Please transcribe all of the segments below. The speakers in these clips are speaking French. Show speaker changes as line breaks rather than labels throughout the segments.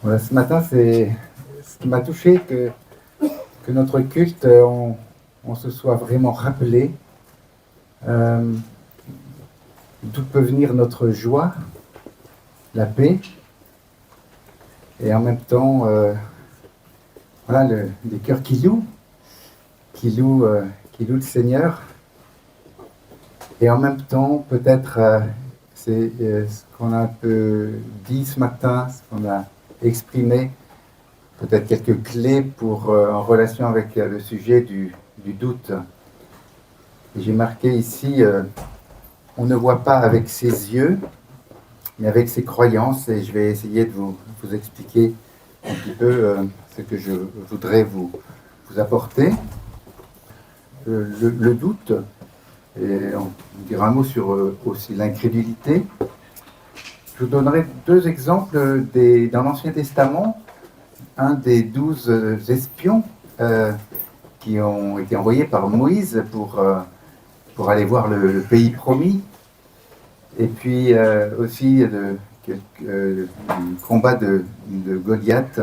Voilà, ce matin, c'est ce qui m'a touché, que notre culte, on se soit vraiment rappelé d'où peut venir notre joie, la paix, et en même temps, voilà, des cœurs qui louent, qui louent le Seigneur. Et en même temps, peut-être, c'est ce qu'on a un peu dit ce matin, ce qu'on a exprimé, peut-être quelques clés pour, en relation avec le sujet du doute. Et j'ai marqué ici, on ne voit pas avec ses yeux, mais avec ses croyances, et je vais essayer de vous expliquer un petit peu ce que je voudrais vous apporter. Le doute, et on dira un mot sur aussi l'incrédulité. Je vous donnerai deux exemples dans l'Ancien Testament. Un des 12 espions qui ont été envoyés par Moïse pour aller voir le pays promis. Et puis aussi le combat de Goliath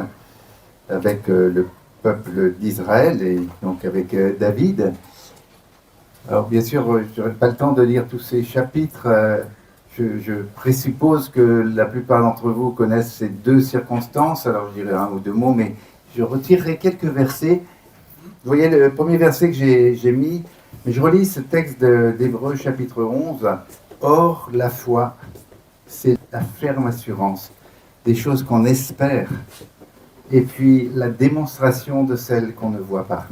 avec le peuple d'Israël et donc avec David. Alors bien sûr, je n'aurai pas le temps de lire tous ces chapitres. Je présuppose que la plupart d'entre vous connaissent ces deux circonstances. Alors je dirai un ou deux mots, mais je retirerai quelques versets. Vous voyez le premier verset que j'ai mis, mais je relis ce texte d'Hébreux chapitre 11. Or, la foi, c'est la ferme assurance des choses qu'on espère, et puis la démonstration de celles qu'on ne voit pas.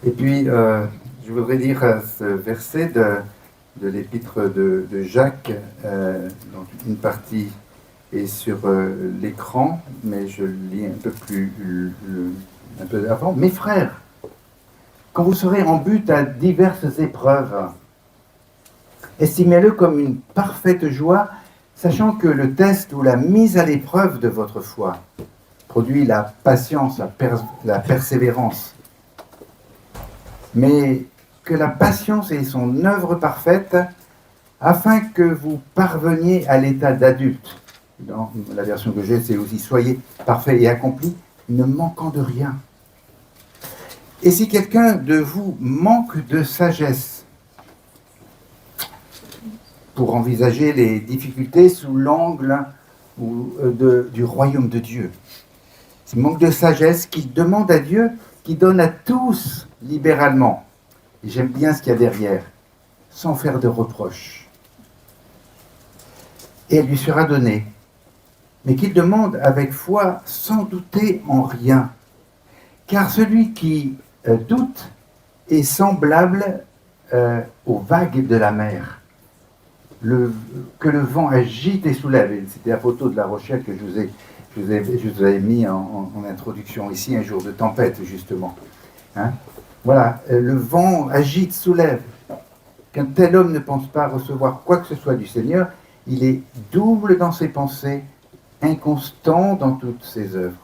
Et puis, je voudrais lire ce verset de l'épître de Jacques, donc une partie est sur l'écran, mais je le lis un peu plus un peu avant. Mes frères, quand vous serez en but à diverses épreuves, estimez-le comme une parfaite joie, sachant que le test ou la mise à l'épreuve de votre foi produit la patience, la persévérance. Mais que la patience ait son œuvre parfaite, afin que vous parveniez à l'état d'adulte. Dans la version que j'ai, c'est aussi « Soyez parfaits et accomplis, ne manquant de rien ». Et si quelqu'un de vous manque de sagesse pour envisager les difficultés sous l'angle du royaume de Dieu, s'il manque de sagesse, qu'il demande à Dieu, qui donne à tous libéralement, et j'aime bien ce qu'il y a derrière, sans faire de reproches. Et elle lui sera donnée, mais qu'il demande avec foi, sans douter en rien. Car celui qui doute est semblable aux vagues de la mer, que le vent agite et soulève. Et c'était la photo de La Rochelle que je vous avais mis en introduction ici, un jour de tempête, justement. Hein? Voilà, le vent agite, soulève. Qu'un tel homme ne pense pas recevoir quoi que ce soit du Seigneur, il est double dans ses pensées, inconstant dans toutes ses œuvres.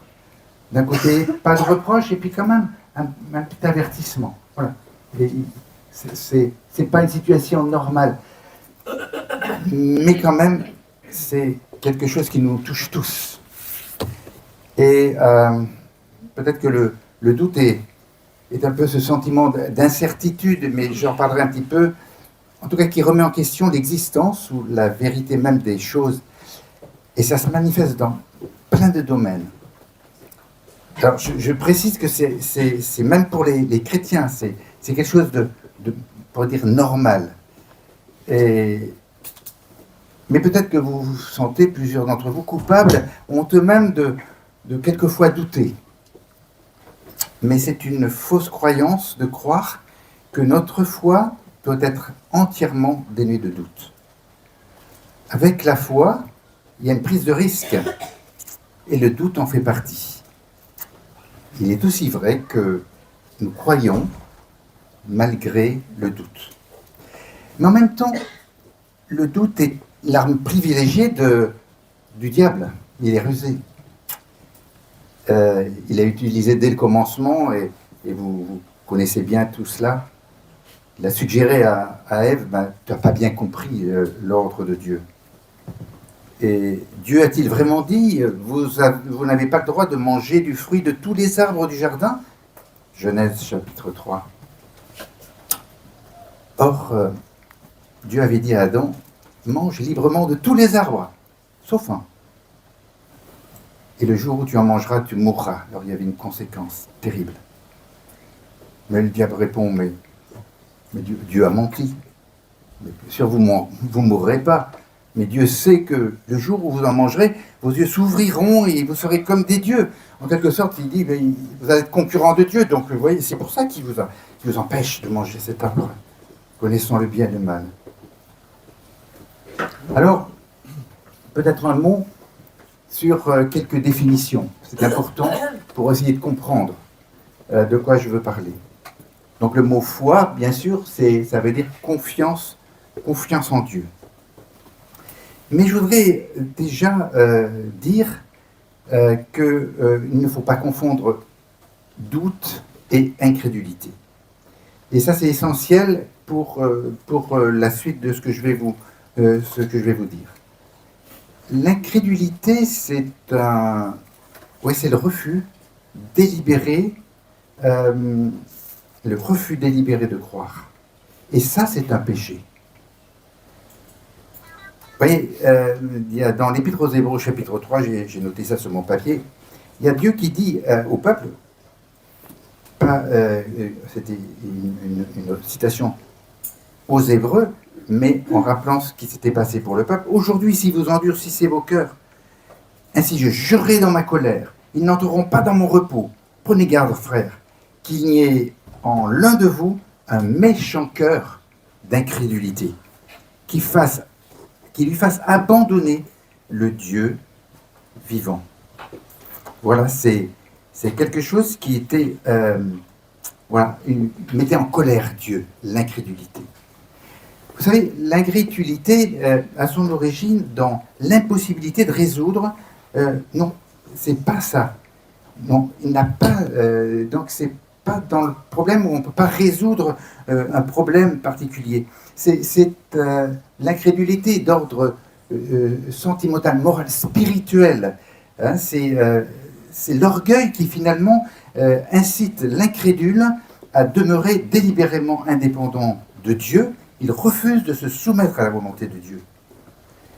D'un côté, pas de reproche, et puis quand même un petit avertissement. Voilà. C'est pas une situation normale, mais quand même, c'est quelque chose qui nous touche tous. Et peut-être que le doute est un peu ce sentiment d'incertitude, mais j'en parlerai un petit peu, en tout cas qui remet en question l'existence ou la vérité même des choses. Et ça se manifeste dans plein de domaines. Alors je précise que c'est même pour les chrétiens, c'est quelque chose de, pour dire, normal. Mais peut-être que vous vous sentez, plusieurs d'entre vous, coupables, honteux même de quelquefois douter. Mais c'est une fausse croyance de croire que notre foi doit être entièrement dénuée de doute. Avec la foi, il y a une prise de risque, et le doute en fait partie. Il est aussi vrai que nous croyons malgré le doute. Mais en même temps, le doute est l'arme privilégiée du diable. Il est rusé. Il a utilisé dès le commencement, et vous connaissez bien tout cela. Il a suggéré à Ève, tu n'as pas bien compris l'ordre de Dieu. Et Dieu a-t-il vraiment dit, vous n'avez pas le droit de manger du fruit de tous les arbres du jardin? Genèse chapitre 3. Or, Dieu avait dit à Adam, mange librement de tous les arbres, sauf un. Et le jour où tu en mangeras, tu mourras. Alors il y avait une conséquence terrible. Mais le diable répond, mais Dieu a menti. Mais bien sûr, vous ne mourrez pas. Mais Dieu sait que le jour où vous en mangerez, vos yeux s'ouvriront et vous serez comme des dieux. En quelque sorte, il dit, vous allez être concurrent de Dieu. Donc, vous voyez, c'est pour ça qu'il vous empêche de manger cet arbre. Connaissons le bien et le mal. Alors, peut-être un mot sur quelques définitions. C'est important pour essayer de comprendre de quoi je veux parler. Donc le mot foi, bien sûr, ça veut dire confiance en Dieu. Mais je voudrais déjà dire qu'il ne faut pas confondre doute et incrédulité. Et ça, c'est essentiel pour la suite de ce que je vais vous dire. L'incrédulité, c'est le refus délibéré, de croire. Et ça, c'est un péché. Vous voyez, dans l'Épître aux Hébreux, chapitre 3, j'ai noté ça sur mon papier, il y a Dieu qui dit au peuple, c'était une citation aux Hébreux, mais en rappelant ce qui s'était passé pour le peuple. Aujourd'hui, si vous endurcissez vos cœurs, ainsi je jurerai dans ma colère, ils n'entreront pas dans mon repos. Prenez garde, frères, qu'il n'y ait en l'un de vous un méchant cœur d'incrédulité, qui lui fasse abandonner le Dieu vivant. Voilà, c'est quelque chose qui était, mettait en colère Dieu, l'incrédulité. Vous savez, l'incrédulité a son origine dans l'impossibilité de résoudre. Non, c'est pas ça. Non, il n'a pas. Donc c'est pas dans le problème où on ne peut pas résoudre un problème particulier. C'est l'incrédulité d'ordre sentimental, moral, spirituel. Hein, c'est l'orgueil qui finalement incite l'incrédule à demeurer délibérément indépendant de Dieu. Il refuse de se soumettre à la volonté de Dieu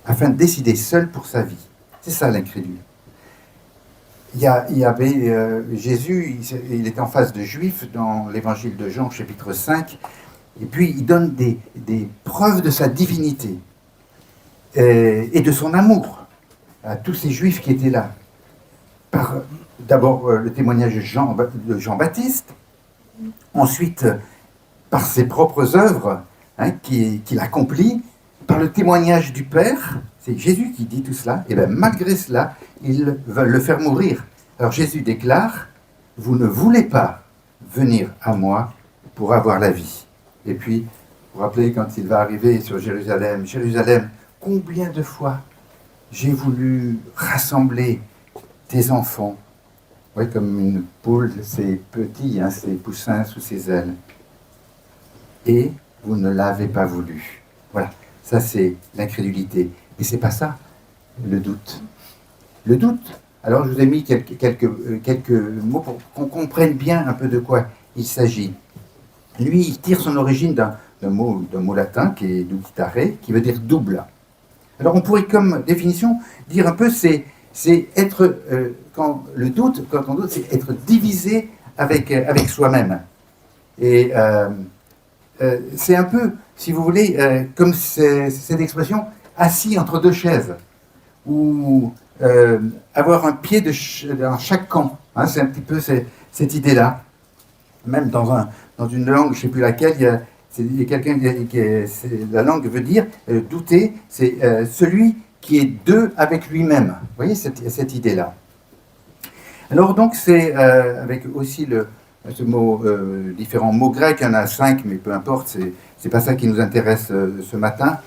afin de décider seul pour sa vie. C'est ça l'incrédule. Il y avait Jésus, il était en face de Juifs dans l'évangile de Jean, chapitre 5, et puis il donne des preuves de sa divinité et de son amour à tous ces Juifs qui étaient là. Par d'abord le témoignage de Jean-Baptiste, ensuite par ses propres œuvres qu'il accomplit, par le témoignage du Père. C'est Jésus qui dit tout cela, et bien malgré cela, ils veulent le faire mourir. Alors Jésus déclare, vous ne voulez pas venir à moi pour avoir la vie. Et puis, vous vous rappelez quand il va arriver sur Jérusalem, Jérusalem, combien de fois j'ai voulu rassembler tes enfants, ouais, comme une poule, ses petits, ses poussins sous ses ailes. Et vous ne l'avez pas voulu. Voilà, ça c'est l'incrédulité. Et c'est pas ça, le doute. Le doute, alors je vous ai mis quelques mots pour qu'on comprenne bien un peu de quoi il s'agit. Lui, il tire son origine d'un mot latin qui est dubitare, qui veut dire double. Alors on pourrait comme définition dire un peu, c'est être, quand on doute, c'est être divisé avec soi-même. Et c'est un peu, si vous voulez, comme cette expression, assis entre deux chaises, ou avoir un pied dans chaque camp. Hein, c'est un petit peu cette idée-là. Même dans une langue, je ne sais plus laquelle, il y a quelqu'un la langue veut dire douter, c'est celui qui est deux avec lui-même. Vous voyez cette idée-là. Alors donc c'est avec aussi ce mot, différents mots grecs, il y en a 5, mais peu importe, c'est pas ça qui nous intéresse ce matin.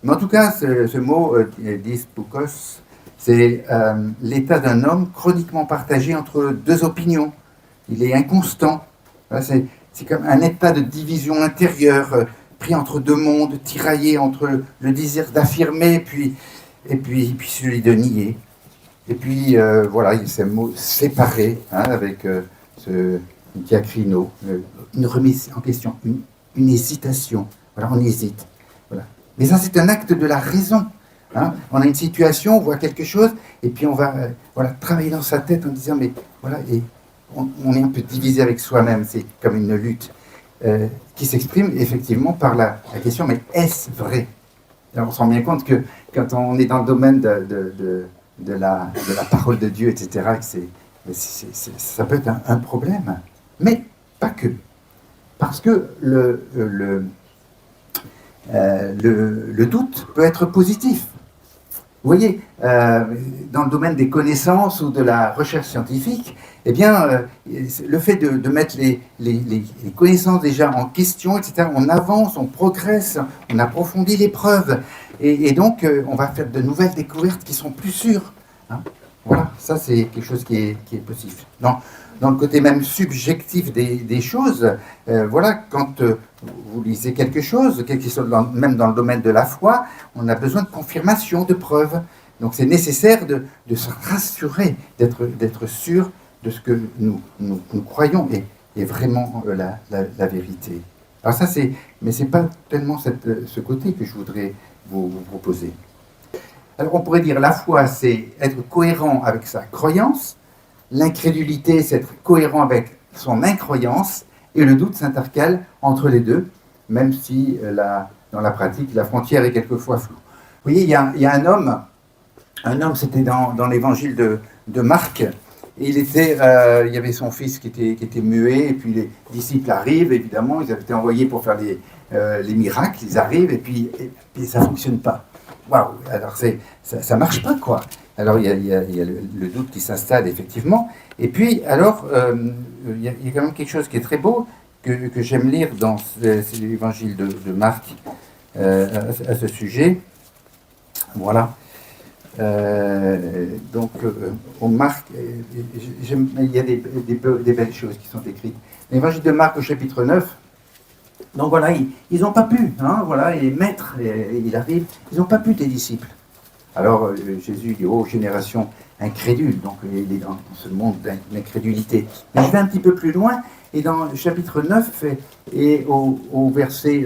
Mais en tout cas, ce mot, dyspoukos, c'est l'état d'un homme chroniquement partagé entre deux opinions. Il est inconstant. Voilà, c'est comme un état de division intérieure, pris entre deux mondes, tiraillé entre le désir d'affirmer, puis puis celui de nier. Et puis, voilà, il y a ces mots séparés, hein, avec ce diacrino, une remise en question, une hésitation. Voilà, on hésite. Voilà. Mais ça, c'est un acte de la raison. Hein. On a une situation, on voit quelque chose, et puis on va voilà, travailler dans sa tête en disant, mais voilà, et on est un peu divisé avec soi-même, c'est comme une lutte qui s'exprime effectivement par la question, mais est-ce vrai? Alors, on se rend bien compte que quand on est dans le domaine de la parole de Dieu, etc., que ça peut être un problème. Mais pas que. Parce que le doute peut être positif. Vous voyez, dans le domaine des connaissances ou de la recherche scientifique, eh bien, le fait de mettre les connaissances déjà en question, etc., on avance, on progresse, on approfondit les preuves, et donc on va faire de nouvelles découvertes qui sont plus sûres. Hein. Voilà, ça c'est quelque chose qui est possible. Dans le côté même subjectif des choses, voilà, quand vous lisez quelque chose, même dans le domaine de la foi, on a besoin de confirmation, de preuves. Donc c'est nécessaire de se rassurer, d'être sûr de ce que nous croyons est vraiment la vérité. Alors ça mais c'est pas tellement ce côté que je voudrais vous proposer. Alors on pourrait dire la foi, c'est être cohérent avec sa croyance. L'incrédulité, c'est être cohérent avec son incroyance, et le doute s'intercale entre les deux, même si dans la pratique, la frontière est quelquefois floue. Vous voyez, il y a un homme, c'était dans l'évangile de Marc, et il y avait son fils qui était muet, et puis les disciples arrivent, évidemment, ils avaient été envoyés pour faire les miracles, ils arrivent, et puis ça ne fonctionne pas. Waouh, alors ça ne marche pas, quoi. Alors il y a le doute qui s'installe, effectivement. Et puis, alors, il y a quand même quelque chose qui est très beau, que j'aime lire dans l'évangile de Marc à ce sujet. Voilà. Donc, on marque, il y a des belles choses qui sont écrites. L'évangile de Marc au chapitre 9. Donc voilà, ils n'ont pas pu, hein, voilà, et maître, il arrive, ils n'ont pas pu, tes disciples. Alors Jésus dit, oh génération incrédule, donc il est dans ce monde d'incrédulité. Mais je vais un petit peu plus loin, et dans le chapitre 9, et au verset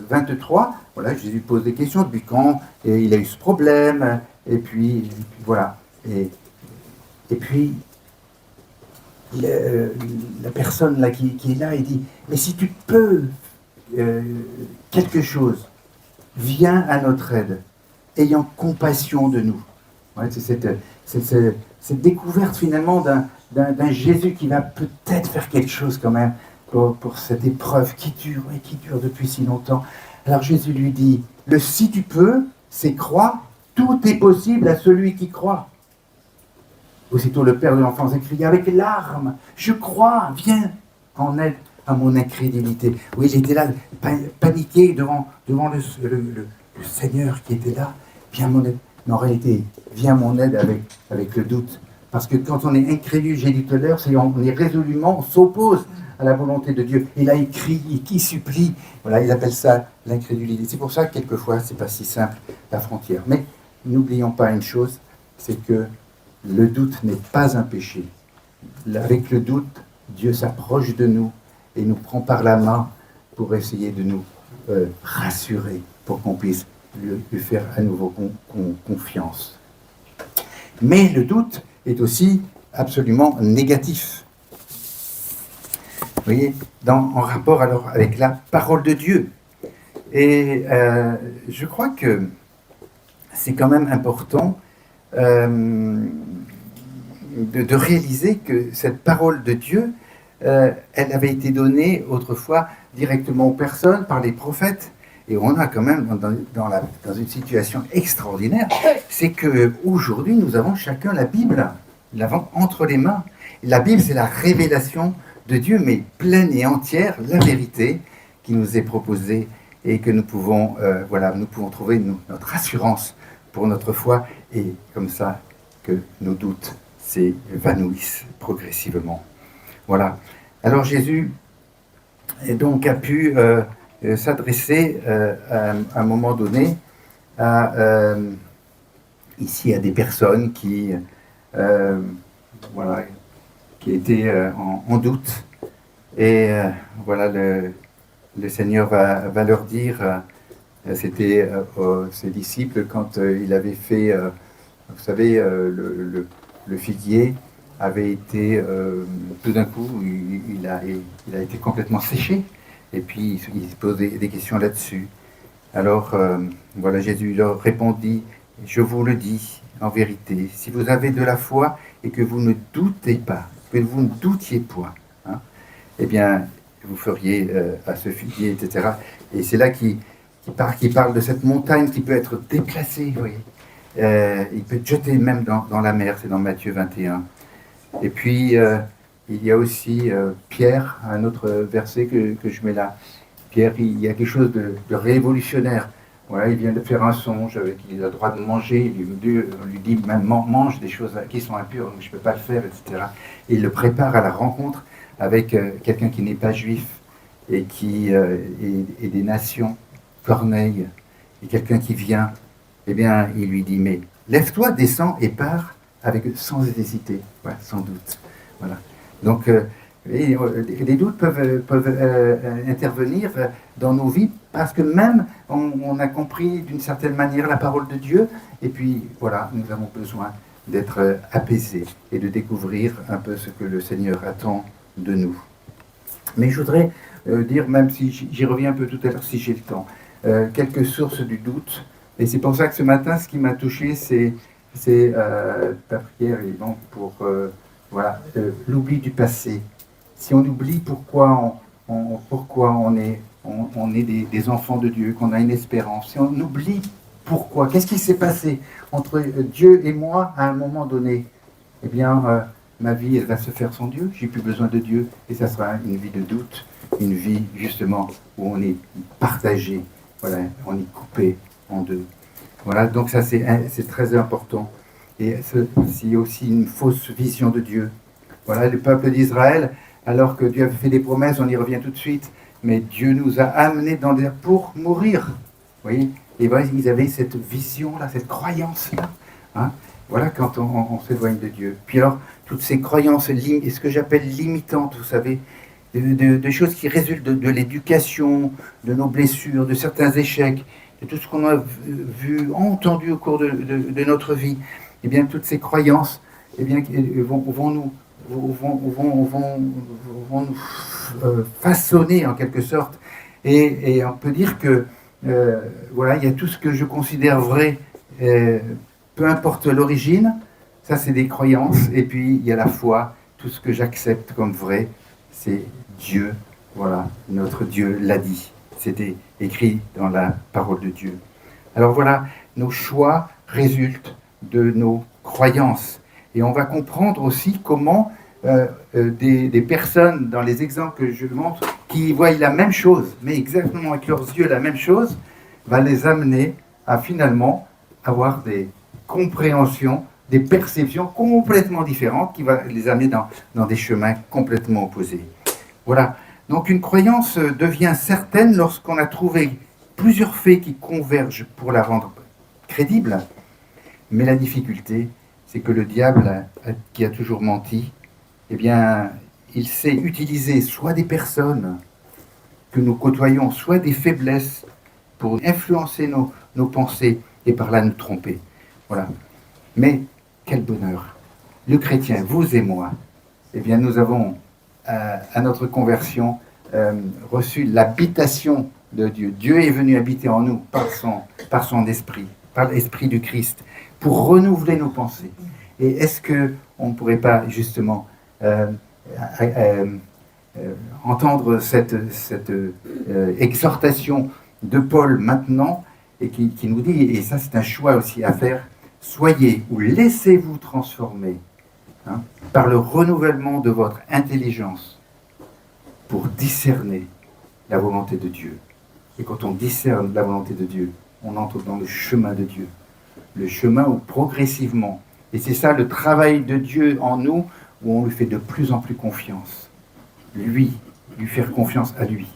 23, voilà, Jésus pose des questions, depuis quand il a eu ce problème, et puis voilà. Et puis, la personne là, qui est là, il dit, mais si tu peux quelque chose, viens à notre aide, ayant compassion de nous. Ouais, c'est cette découverte finalement d'un Jésus qui va peut-être faire quelque chose quand même pour cette épreuve qui dure et qui dure depuis si longtemps. Alors Jésus lui dit, le si tu peux, c'est croire, tout est possible à celui qui croit. Aussitôt le père de l'enfant s'écria avec larmes, je crois, viens en aide à mon incrédulité. Oui, il était là, paniqué devant le Seigneur qui était là. Viens mon aide. Mais en réalité, viens mon aide avec le doute. Parce que quand on est incrédule, j'ai dit tout à l'heure, on est résolument, on s'oppose à la volonté de Dieu. Et là, il crie, il supplie. Voilà, il appelle ça l'incrédulité. C'est pour ça que quelquefois, c'est pas si simple, la frontière. Mais n'oublions pas une chose, c'est que le doute n'est pas un péché. Avec le doute, Dieu s'approche de nous et nous prend par la main pour essayer de nous rassurer, pour qu'on puisse lui faire à nouveau confiance. Mais le doute est aussi absolument négatif. Vous voyez, en rapport alors avec la parole de Dieu. Et je crois que c'est quand même important de réaliser que cette parole de Dieu, elle avait été donnée autrefois directement aux personnes par les prophètes. Et on a quand même dans une situation extraordinaire, c'est qu'aujourd'hui, nous avons chacun la Bible, nous l'avons entre les mains. La Bible, c'est la révélation de Dieu, mais pleine et entière, la vérité qui nous est proposée et que nous pouvons trouver notre assurance pour notre foi, et comme ça que nos doutes s'évanouissent progressivement. Voilà. Alors Jésus donc a pu s'adresser à un moment donné à ici à des personnes voilà, qui étaient en doute. Et voilà, le Seigneur va leur dire, c'était ses disciples quand il avait fait, vous savez, le figuier avait été, tout d'un coup, il a été complètement séché. Et puis il se posait des questions là-dessus. Alors, voilà, Jésus leur répondit, je vous le dis en vérité, si vous avez de la foi et que vous ne doutez pas, que vous ne doutiez point, hein, eh bien, vous feriez à ce figuier, etc. Et c'est là qu'il parle de cette montagne qui peut être déplacée, vous voyez. Il peut être jeté même dans la mer, c'est dans Matthieu 21. Et puis, il y a aussi Pierre, un autre verset que je mets là. Pierre, il y a quelque chose de révolutionnaire. Voilà, il vient de faire un songe avec il a le droit de manger. Dieu lui dit même mange des choses qui sont impures, donc je ne peux pas le faire, etc. Et il le prépare à la rencontre avec quelqu'un qui n'est pas juif et qui est des nations, Corneille, et quelqu'un qui vient. Eh bien, il lui dit mais lève-toi, descends et pars sans hésiter, ouais, sans doute. Voilà. Donc les doutes peuvent intervenir dans nos vies parce que même on a compris d'une certaine manière la parole de Dieu et puis voilà, nous avons besoin d'être apaisés et de découvrir un peu ce que le Seigneur attend de nous. Mais je voudrais dire, même si j'y reviens un peu tout à l'heure si j'ai le temps, quelques sources du doute. Et c'est pour ça que ce matin, ce qui m'a touché, c'est ta prière, donc pour voilà, l'oubli du passé. Si on oublie pourquoi on est des enfants de Dieu, qu'on a une espérance, si on oublie pourquoi, qu'est-ce qui s'est passé entre Dieu et moi à un moment donné, eh bien, ma vie, elle va se faire sans Dieu, j'ai plus besoin de Dieu, et ça sera une vie de doute, une vie justement où on est partagé, voilà, on est coupé en deux. Voilà, donc ça c'est très important. Et c'est aussi une fausse vision de Dieu. Voilà, le peuple d'Israël, alors que Dieu avait fait des promesses, on y revient tout de suite, mais Dieu nous a amenés pour mourir. Vous voyez, et voilà, ils avaient cette vision-là, cette croyance-là. Hein, voilà, quand on s'éloigne de Dieu. Puis alors, toutes ces croyances, ce que j'appelle limitantes, vous savez, de choses qui résultent de l'éducation, de nos blessures, de certains échecs, de tout ce qu'on a vu, entendu au cours de notre vie, eh bien, toutes ces croyances eh bien, vont nous façonner en quelque sorte. Et on peut dire que voilà, il y a tout ce que je considère vrai, peu importe l'origine, ça c'est des croyances, et puis il y a la foi, tout ce que j'accepte comme vrai, c'est Dieu, voilà, notre Dieu l'a dit. C'était écrit dans la parole de Dieu. Alors voilà, nos choix résultent de nos croyances. Et on va comprendre aussi comment des personnes, dans les exemples que je montre, qui voient la même chose, mais exactement avec leurs yeux la même chose, va les amener à finalement avoir des compréhensions, des perceptions complètement différentes, qui va les amener dans des chemins complètement opposés. Voilà. Donc une croyance devient certaine lorsqu'on a trouvé plusieurs faits qui convergent pour la rendre crédible, mais la difficulté, c'est que le diable, qui a toujours menti, eh bien, il sait utiliser soit des personnes que nous côtoyons, soit des faiblesses pour influencer nos pensées et par là nous tromper. Voilà. Mais quel bonheur. Le chrétien, vous et moi, eh bien, nous avons, à notre conversion, reçu l'habitation de Dieu. Dieu est venu habiter en nous par son esprit, par l'esprit du Christ, pour renouveler nos pensées. Et est-ce qu'on ne pourrait pas justement entendre cette exhortation de Paul maintenant, et qui nous dit, et ça c'est un choix aussi à faire, soyez ou laissez-vous transformer par le renouvellement de votre intelligence pour discerner la volonté de Dieu. Et quand on discerne la volonté de Dieu, on entre dans le chemin de Dieu. Le chemin où progressivement, et c'est ça le travail de Dieu en nous, où on lui fait de plus en plus confiance. Lui faire confiance à lui.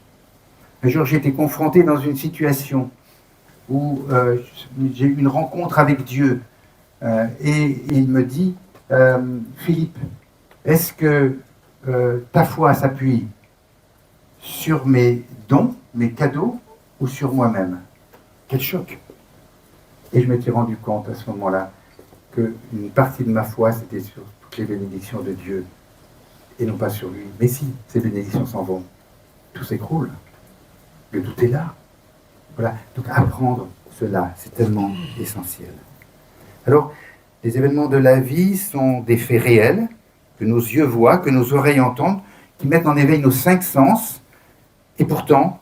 Un jour, j'ai été confronté dans une situation où j'ai eu une rencontre avec Dieu, Et il me dit, Philippe, est-ce que ta foi s'appuie sur mes dons, mes cadeaux, ou sur moi-même? Quel choc! Et je m'étais rendu compte à ce moment-là qu'une partie de ma foi, c'était sur toutes les bénédictions de Dieu, et non pas sur lui. Mais si, ces bénédictions s'en vont, tout s'écroule, le tout est là. Voilà, donc apprendre cela, c'est tellement essentiel. Alors, les événements de la vie sont des faits réels, que nos yeux voient, que nos oreilles entendent, qui mettent en éveil nos 5 sens, et pourtant,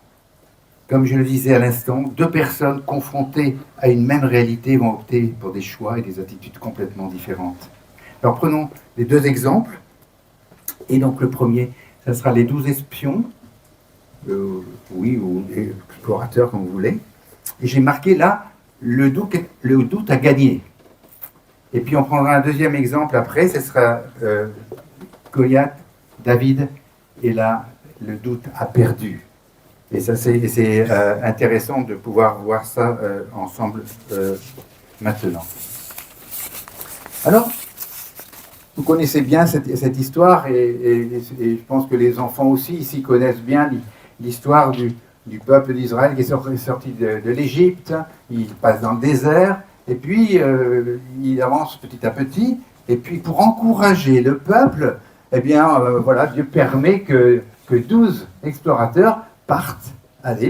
comme je le disais à l'instant, 2 personnes confrontées à une même réalité vont opter pour des choix et des attitudes complètement différentes. Alors prenons les 2 exemples. Et donc le premier, ça sera les 12 espions, ou explorateurs comme vous voulez. Et j'ai marqué là, le doute a gagné. Et puis on prendra un deuxième exemple après, ce sera Goliath, David, et là, le doute a perdu. Et ça, c'est intéressant de pouvoir voir ça ensemble maintenant. Alors, vous connaissez bien cette histoire, et je pense que les enfants aussi ici connaissent bien l'histoire du peuple d'Israël qui est sorti de l'Égypte. Il passe dans le désert, et puis il avance petit à petit, et puis pour encourager le peuple, eh bien, voilà, Dieu permet que 12 explorateurs partent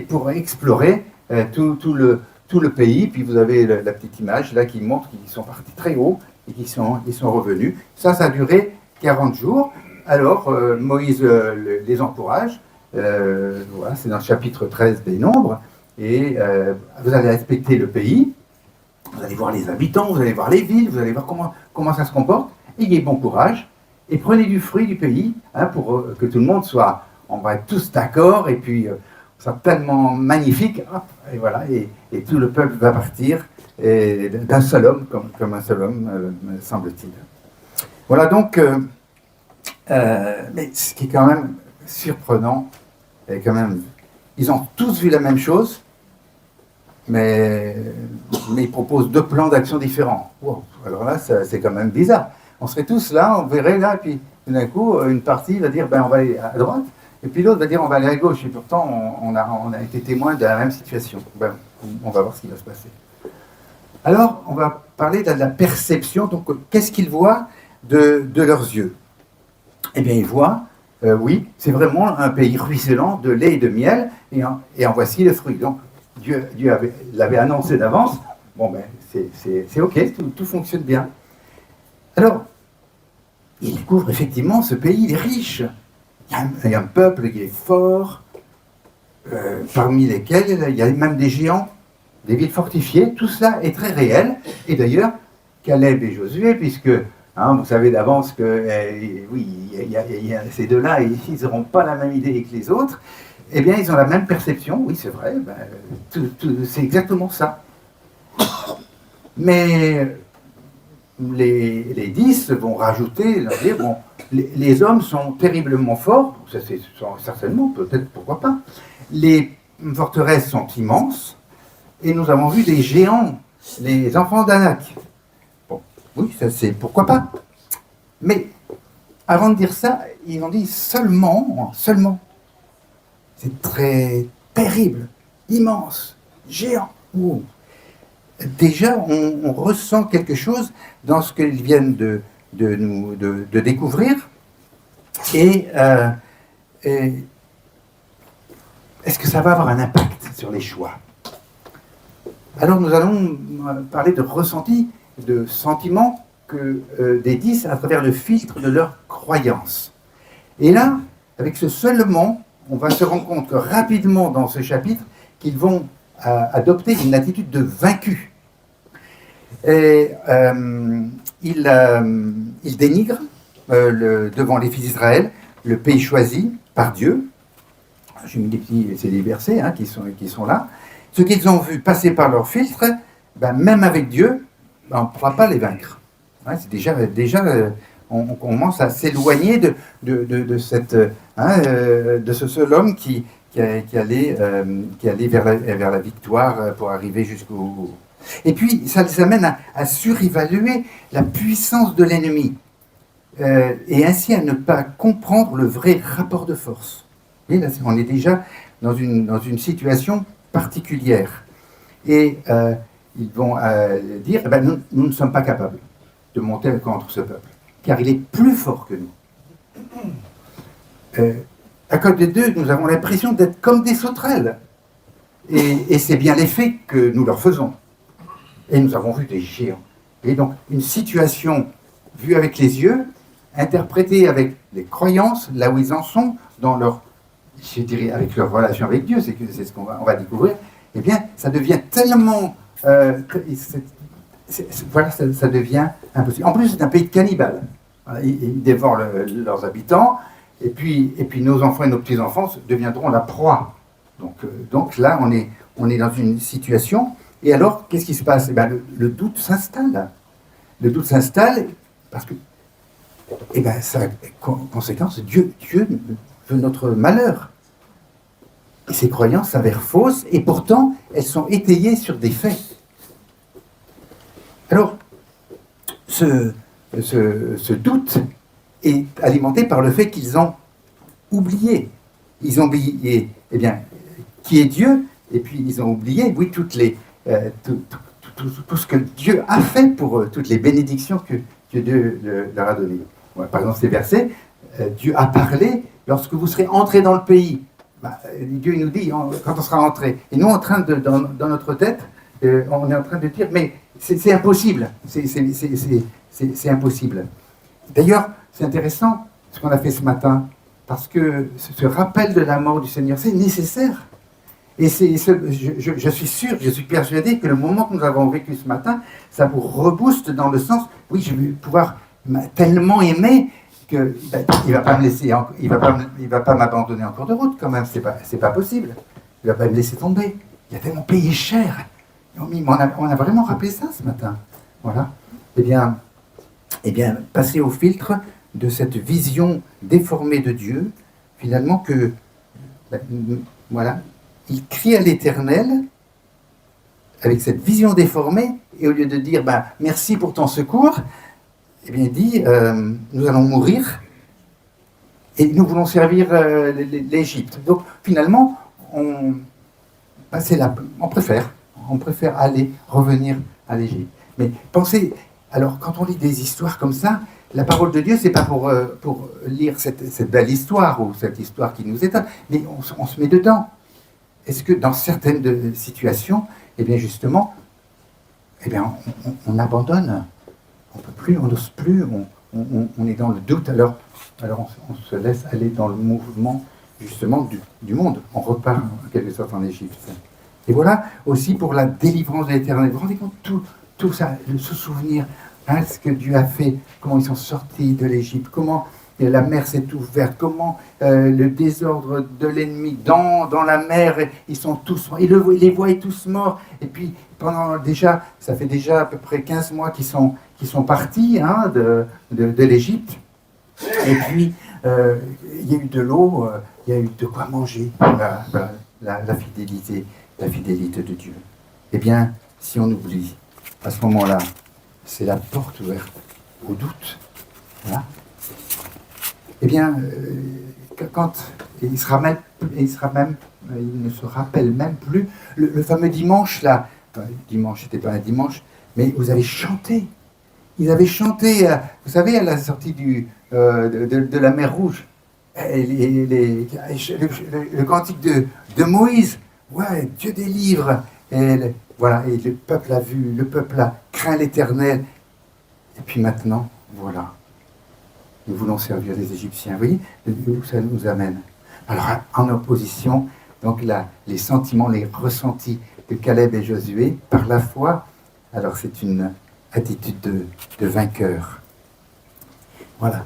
pour explorer tout le pays. Puis vous avez la petite image là qui montre qu'ils sont partis très haut et qu'ils sont revenus. Ça a duré 40 jours. Alors Moïse les encourage. Voilà, c'est dans le chapitre 13 des Nombres. Et vous allez respecter le pays. Vous allez voir les habitants, vous allez voir les villes, vous allez voir comment ça se comporte. Ayez bon courage et prenez du fruit du pays pour que tout le monde soit, on va être tous d'accord, et puis ça sera tellement magnifique, et voilà, et tout le peuple va partir d'un seul homme, comme un seul homme, me semble-t-il. Voilà donc, mais ce qui est quand même surprenant, et quand même, ils ont tous vu la même chose, mais ils proposent 2 plans d'action différents. Wow. Alors là, c'est quand même bizarre. On serait tous là, on verrait là, et puis tout d'un coup, une partie va dire, ben, on va aller à droite, et puis l'autre va dire, on va aller à gauche, et pourtant, on a été témoin de la même situation. Ben, on va voir ce qui va se passer. Alors, on va parler de la perception. Donc, qu'est-ce qu'ils voient de leurs yeux? Eh bien, ils voient, oui, c'est vraiment un pays ruisselant de lait et de miel, et en voici le fruit. Donc, Dieu l'avait annoncé d'avance. Bon, ben, c'est OK, tout fonctionne bien. Alors, ils découvrent effectivement ce pays, il est riche. Il y a un peuple qui est fort, parmi lesquels il y a même des géants, des villes fortifiées. Tout ça est très réel. Et d'ailleurs, Caleb et Josué, puisque vous savez d'avance que oui, il y a ces deux-là, ils n'auront pas la même idée que les autres, eh bien, ils ont la même perception. Oui, c'est vrai, c'est exactement ça. Mais les 10 vont rajouter, leur dire, bon, les hommes sont terriblement forts, ça c'est certainement, peut-être, pourquoi pas. Les forteresses sont immenses, et nous avons vu des géants, les enfants d'Anak. Bon, oui, ça c'est pourquoi pas. Mais avant de dire ça, ils ont dit seulement. C'est très terrible, immense, géant. Wow. Déjà, on ressent quelque chose dans ce qu'ils viennent de découvrir. Et est-ce que ça va avoir un impact sur les choix? Alors nous allons parler de ressenti, de sentiments des 10 à travers le filtre de leur croyance. Et là, avec ce seulement, on va se rendre compte que rapidement dans ce chapitre, qu'ils vont adopter une attitude de vaincu. Et ils dénigrent devant les fils d'Israël le pays choisi par Dieu. J'ai mis c'est des versets qui sont là. Ce qu'ils ont vu passer par leur filtre, même avec Dieu, on ne pourra pas les vaincre. C'est déjà on commence à s'éloigner de ce seul homme qui allait vers la victoire pour arriver jusqu'au Et puis, ça les amène à surévaluer la puissance de l'ennemi, et ainsi à ne pas comprendre le vrai rapport de force. Et là, on est déjà dans une situation particulière. Et ils vont dire, eh ben, nous ne sommes pas capables de monter contre ce peuple, car il est plus fort que nous. À côté d'eux, nous avons l'impression d'être comme des sauterelles. Et c'est bien l'effet que nous leur faisons. Et nous avons vu des géants. Et donc, une situation vue avec les yeux, interprétée avec les croyances, là où ils en sont, dans leur, je dirais, avec leur relation avec Dieu, c'est ce qu'on va découvrir, eh bien, ça devient tellement... voilà, ça devient impossible. En plus, c'est un pays de cannibales. Voilà, ils dévorent leurs habitants, et puis nos enfants et nos petits-enfants deviendront la proie. Donc là, on est dans une situation. Et alors, qu'est-ce qui se passe? Eh bien, le doute s'installe. Le doute s'installe parce que, eh bien, ça a conséquence, Dieu veut notre malheur. Et ces croyances s'avèrent fausses, et pourtant, elles sont étayées sur des faits. Alors, ce doute est alimenté par le fait qu'ils ont oublié. Ils ont oublié, eh bien, qui est Dieu, et puis ils ont oublié, oui, tout ce que Dieu a fait pour eux, toutes les bénédictions que Dieu leur a données. Ouais, par exemple, ces versets, Dieu a parlé lorsque vous serez entrés dans le pays. Dieu nous dit quand on sera entré. Et nous, dans notre tête, on est en train de dire, mais c'est impossible. C'est impossible. D'ailleurs, c'est intéressant ce qu'on a fait ce matin, parce que ce rappel de la mort du Seigneur, c'est nécessaire. Et je suis sûr, je suis persuadé que le moment que nous avons vécu ce matin, ça vous rebooste dans le sens, oui, je vais pouvoir tellement aimer que il va pas me laisser, il va pas m'abandonner en cours de route quand même, c'est pas possible. Il va pas me laisser tomber. Il a tellement payé cher. On a vraiment rappelé ça ce matin. Voilà. Eh bien, passer au filtre de cette vision déformée de Dieu, finalement que, voilà, il crie à l'Éternel avec cette vision déformée, et au lieu de dire merci pour ton secours, eh bien il dit nous allons mourir et nous voulons servir l'Égypte. Donc finalement on préfère revenir à l'Égypte. Mais pensez, alors quand on lit des histoires comme ça, la parole de Dieu, c'est pas pour lire cette belle histoire ou cette histoire qui nous étonne, mais on se met dedans. Est-ce que dans certaines situations, eh bien justement, eh bien on abandonne, on peut plus, on n'ose plus, on est dans le doute, alors on se laisse aller dans le mouvement justement du monde. On repart en quelque sorte en Égypte. Et voilà aussi pour la délivrance de l'Éternel. Vous vous rendez compte, tout ça, ce souvenir, ce que Dieu a fait, comment ils sont sortis de l'Égypte, comment la mer s'est ouverte, comment le désordre de l'ennemi dans la mer, ils sont tous morts, ils les voient tous morts, et puis ça fait déjà à peu près 15 mois qu'ils sont partis de l'Égypte, et puis il y a eu de l'eau, il y a eu de quoi manger, la fidélité de Dieu. Eh bien, si on oublie, à ce moment-là, c'est la porte ouverte au doute. Voilà. Eh bien, quand il ne se rappelle même plus le fameux dimanche là. Dimanche, c'était pas un dimanche, mais vous avez chanté. Ils avaient chanté, vous savez, à la sortie de la mer Rouge, le cantique de Moïse. Ouais, Dieu délivre. Voilà, et le peuple a vu, le peuple a craint l'Éternel. Et puis maintenant, voilà. Nous voulons servir les Égyptiens. Vous voyez où ça nous amène? Alors, en opposition, donc les sentiments, les ressentis de Caleb et Josué, par la foi, alors c'est une attitude de vainqueur. Voilà.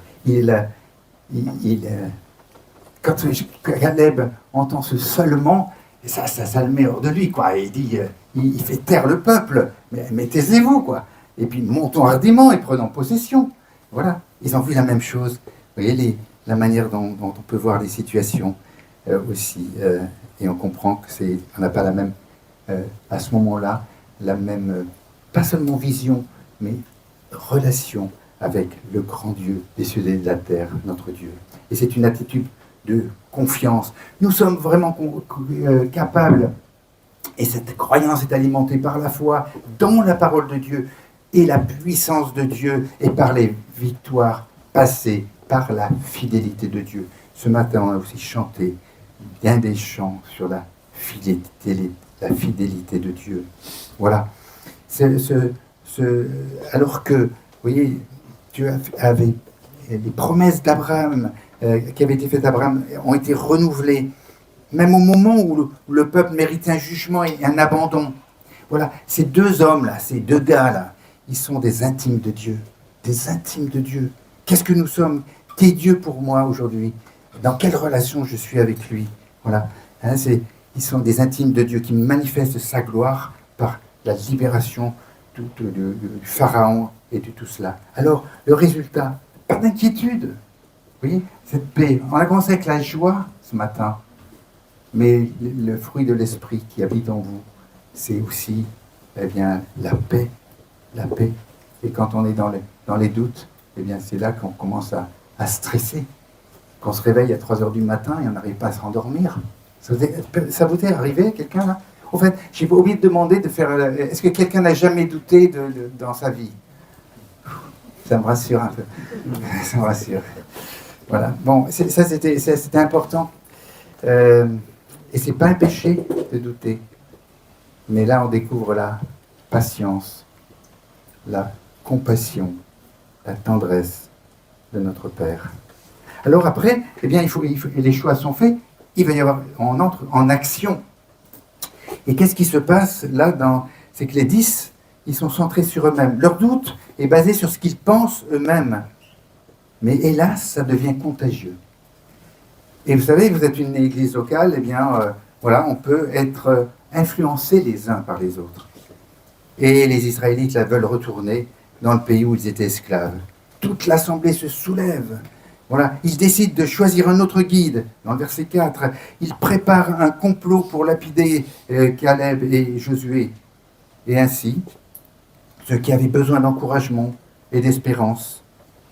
Quand Caleb entend ce seulement, ça le met hors de lui, quoi. Il dit, il fait taire le peuple, mais taisez-vous, quoi. Et puis montons hardiment et prenons possession. Voilà. Ils ont vu la même chose. Vous voyez la manière dont on peut voir les situations aussi. Et on comprend qu'on n'a pas la même, à ce moment-là, pas seulement vision, mais relation avec le grand Dieu des cieux et de la terre, notre Dieu. Et c'est une attitude de confiance. Nous sommes vraiment capables, et cette croyance est alimentée par la foi dans la parole de Dieu et la puissance de Dieu et par les victoires passées, par la fidélité de Dieu. Ce matin, on a aussi chanté bien des chants sur la fidélité de Dieu. Voilà. Alors que, vous voyez, Dieu avait les promesses d'Abraham qui avaient été faites à Abraham ont été renouvelées, même au moment où le peuple méritait un jugement et un abandon. Voilà, ces deux hommes-là, ces deux gars-là, ils sont des intimes de Dieu. Des intimes de Dieu. Qu'est-ce que nous sommes? Qu'est Dieu pour moi aujourd'hui? Dans quelle relation je suis avec lui? Voilà, hein, ils sont des intimes de Dieu qui manifestent sa gloire par la libération du Pharaon et de tout cela. Alors, le résultat, pas d'inquiétude. Vous voyez, cette paix. On a commencé avec la joie ce matin, mais le fruit de l'esprit qui habite en vous, c'est aussi eh bien, la paix. La paix. Et quand on est dans les doutes, eh bien, c'est là qu'on commence à stresser. Qu'on se réveille à 3 heures du matin et on n'arrive pas à se rendormir. Ça vous est arrivé, quelqu'un là? En fait, j'ai oublié de demander de faire... Est-ce que quelqu'un n'a jamais douté dans sa vie? Ça me rassure un peu. Ça me rassure. Voilà. Bon, ça c'était important. Et c'est pas un péché de douter. Mais là, on découvre la patience, la compassion, la tendresse de notre Père. Alors après, eh bien, les choix sont faits, il va y avoir, on entre en action. Et qu'est-ce qui se passe là c'est que les 10, ils sont centrés sur eux-mêmes. Leur doute est basé sur ce qu'ils pensent eux-mêmes. Mais hélas, ça devient contagieux. Et vous savez, vous êtes une église locale, eh bien, voilà, on peut être influencés les uns par les autres. Et les Israélites là, veulent retourner dans le pays où ils étaient esclaves. Toute l'assemblée se soulève. Voilà, ils décident de choisir un autre guide. Dans le verset 4, ils préparent un complot pour lapider Caleb et Josué. Et ainsi, ceux qui avaient besoin d'encouragement et d'espérance,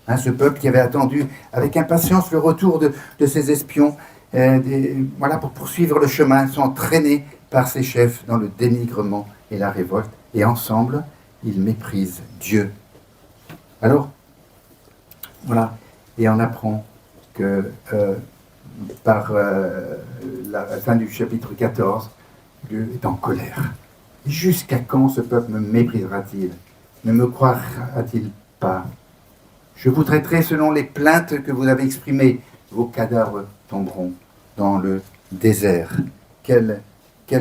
hein, ce peuple qui avait attendu avec impatience le retour de ces espions, voilà, pour poursuivre le chemin, sont entraînés par ses chefs dans le dénigrement et la révolte. Et ensemble, ils méprisent Dieu. Alors, voilà. Et on apprend que par la fin du chapitre 14, Dieu est en colère. Jusqu'à quand ce peuple me méprisera-t-il? Ne me croira-t-il pas? Je vous traiterai selon les plaintes que vous avez exprimées. Vos cadavres tomberont dans le désert. Quelle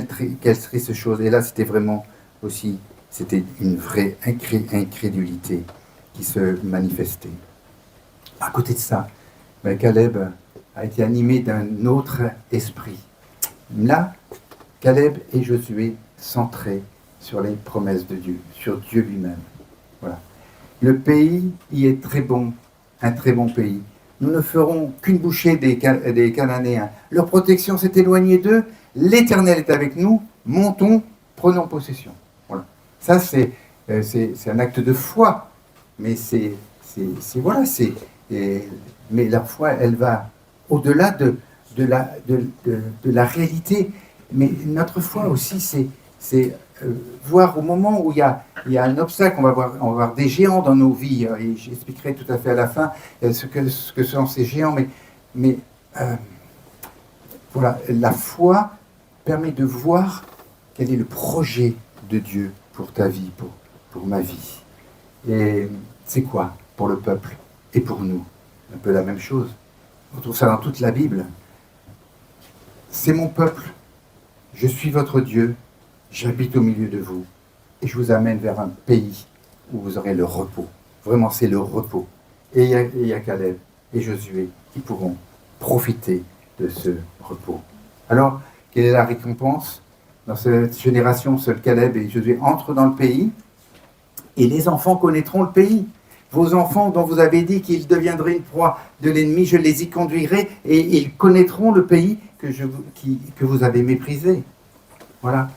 triste chose. Et là, c'était vraiment aussi, c'était une vraie incrédulité qui se manifestait. À côté de ça, Caleb a été animé d'un autre esprit. Là, Caleb et Josué centrés sur les promesses de Dieu, sur Dieu lui-même. Voilà. Le pays y est très bon, un très bon pays. Nous ne ferons qu'une bouchée des Cananéens. Leur protection s'est éloignée d'eux. L'Éternel est avec nous. Montons, prenons possession. Voilà. Ça, c'est un acte de foi. Mais mais la foi, elle va au-delà de la réalité. Mais notre foi aussi, c'est voir au moment où il y a un obstacle, on va voir des géants dans nos vies, et j'expliquerai tout à fait à la fin ce que sont ces géants, mais voilà, la foi permet de voir quel est le projet de Dieu pour ta vie, pour ma vie. Et c'est quoi pour le peuple et pour nous? Un peu la même chose. On trouve ça dans toute la Bible. C'est mon peuple, je suis votre Dieu, j'habite au milieu de vous, et je vous amène vers un pays où vous aurez le repos. Vraiment, c'est le repos. Et il y a Caleb et Josué qui pourront profiter de ce repos. Alors, quelle est la récompense? Dans cette génération, seuls Caleb et Josué entrent dans le pays, et les enfants connaîtront le pays. Vos enfants dont vous avez dit qu'ils deviendraient une proie de l'ennemi, je les y conduirai, et ils connaîtront le pays que vous avez méprisé. Voilà.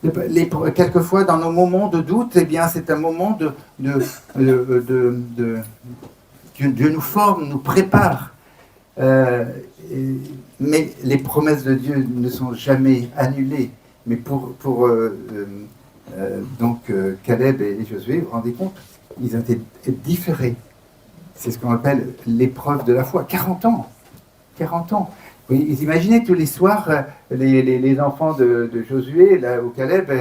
Quelquefois, dans nos moments de doute, eh bien, c'est un moment Dieu nous forme, nous prépare. Euh, mais les promesses de Dieu ne sont jamais annulées. Mais Caleb et Josué, vous vous rendez compte, ils ont été différés. C'est ce qu'on appelle l'épreuve de la foi. 40 ans. 40 ans. Vous imaginez tous les soirs, les enfants de Josué, là, au Caleb,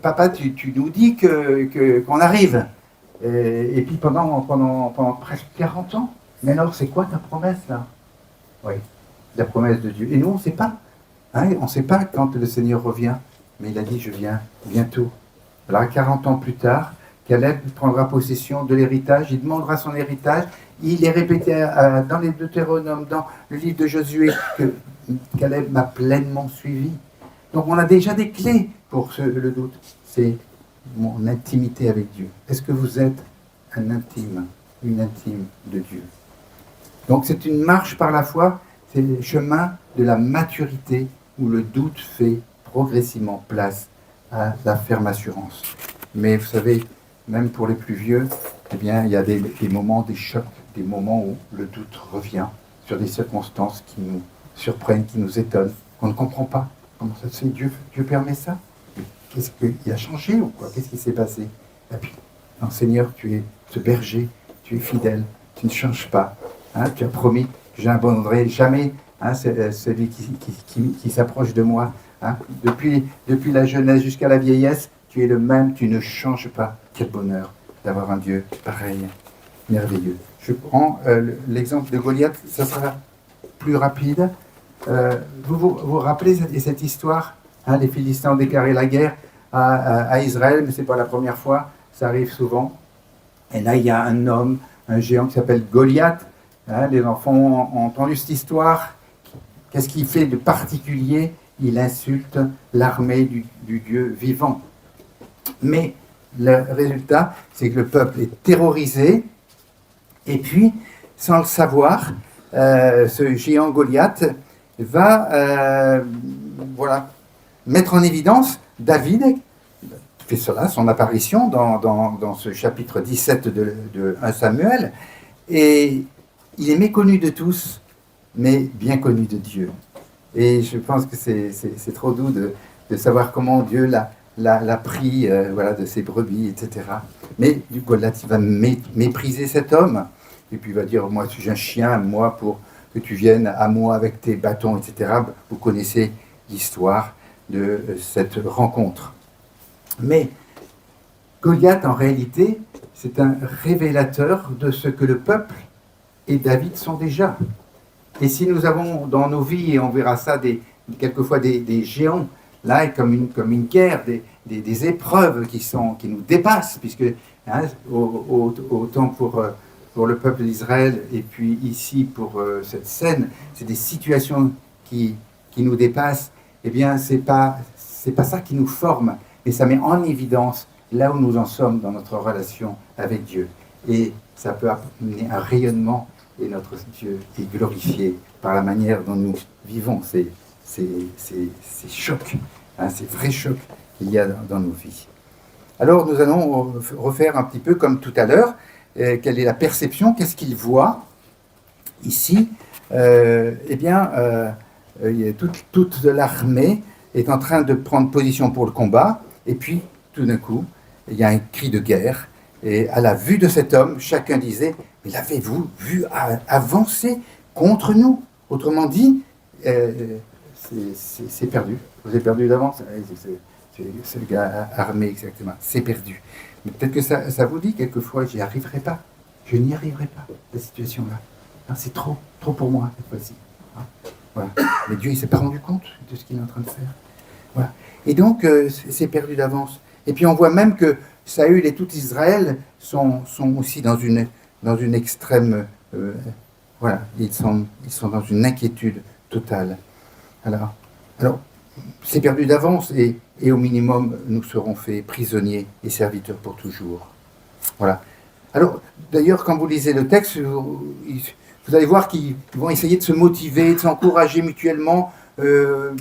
papa, tu nous dis qu'on arrive. Et puis pendant presque 40 ans. Mais alors, c'est quoi ta promesse, là? Oui, la promesse de Dieu. Et nous, on ne sait pas. Hein, on ne sait pas quand le Seigneur revient. Mais il a dit, je viens bientôt. Alors, 40 ans plus tard, Caleb prendra possession de l'héritage, il demandera son héritage. Il est répété dans les Deutéronomes, dans le livre de Josué, que Caleb m'a pleinement suivi. Donc on a déjà des clés pour le doute. C'est mon intimité avec Dieu. Est-ce que vous êtes un intime, une intime de Dieu? Donc c'est une marche par la foi, c'est le chemin de la maturité où le doute fait progressivement place à la ferme assurance. Mais vous savez, même pour les plus vieux, eh bien, il y a des moments, des chocs, des moments où le doute revient sur des circonstances qui nous surprennent, qui nous étonnent, qu'on ne comprend pas. Comment ça se fait? Dieu permet ça? Qu'est-ce qu'il a changé ou quoi? Qu'est-ce qui s'est passé? Et puis, non, Seigneur, tu es ce berger, tu es fidèle, tu ne changes pas. Hein, tu as promis que je n'abandonnerai jamais celui qui s'approche de moi. Hein. Depuis la jeunesse jusqu'à la vieillesse, tu es le même, tu ne changes pas. Quel bonheur d'avoir un Dieu pareil, merveilleux. Je prends l'exemple de Goliath, ça sera plus rapide. Vous rappelez cette histoire, hein, les Philistins ont déclaré la guerre à Israël, mais ce n'est pas la première fois, ça arrive souvent. Et là, il y a un homme, un géant qui s'appelle Goliath. Hein, les enfants ont entendu cette histoire. Qu'est-ce qu'il fait de particulier? Il insulte l'armée du Dieu vivant. Mais le résultat, c'est que le peuple est terrorisé, et puis, sans le savoir, ce géant Goliath va mettre en évidence David, fait cela, son apparition dans ce chapitre 17 de 1 Samuel, et il est méconnu de tous, mais bien connu de Dieu. Et je pense que c'est trop doux de savoir comment Dieu l'a pris de ses brebis, etc. Mais du coup, là, il va mépriser cet homme, et puis il va dire, moi, je suis un chien, moi, pour que tu viennes à moi avec tes bâtons, etc. Vous connaissez l'histoire de cette rencontre. Mais Goliath, en réalité, c'est un révélateur de ce que le peuple et David sont déjà. Et si nous avons dans nos vies, et on verra ça quelquefois des géants, là, comme une guerre, des épreuves qui nous dépassent, puisque hein, autant pour le peuple d'Israël, et puis ici pour cette scène, c'est des situations qui nous dépassent, eh bien, c'est pas ça qui nous forme, mais ça met en évidence là où nous en sommes dans notre relation avec Dieu. Et ça peut amener un rayonnement, et notre Dieu est glorifié par la manière dont nous vivons ces chocs, hein, ces vrais chocs qu'il y a dans nos vies. Alors nous allons refaire un petit peu comme tout à l'heure, quelle est la perception, qu'est-ce qu'il voit ici? Toute l'armée est en train de prendre position pour le combat, et puis tout d'un coup, il y a un cri de guerre, et à la vue de cet homme, chacun disait, mais l'avez-vous vu avancer contre nous? Autrement dit, c'est perdu. Vous avez perdu d'avance. C'est le gars armé, exactement. C'est perdu. Mais peut-être que ça vous dit quelquefois, j'y arriverai pas. Je n'y arriverai pas, cette situation-là. C'est trop pour moi, cette fois-ci. Hein, voilà. Mais Dieu, il ne s'est pas rendu compte de ce qu'il est en train de faire. Voilà. Et donc, c'est perdu d'avance. Et puis, on voit même que Saül et tout Israël sont aussi dans une extrême... ils sont dans une inquiétude totale. Alors c'est perdu d'avance, et au minimum, nous serons faits prisonniers et serviteurs pour toujours. Voilà. Alors, d'ailleurs, quand vous lisez le texte, vous allez voir qu'ils vont essayer de se motiver, de s'encourager mutuellement.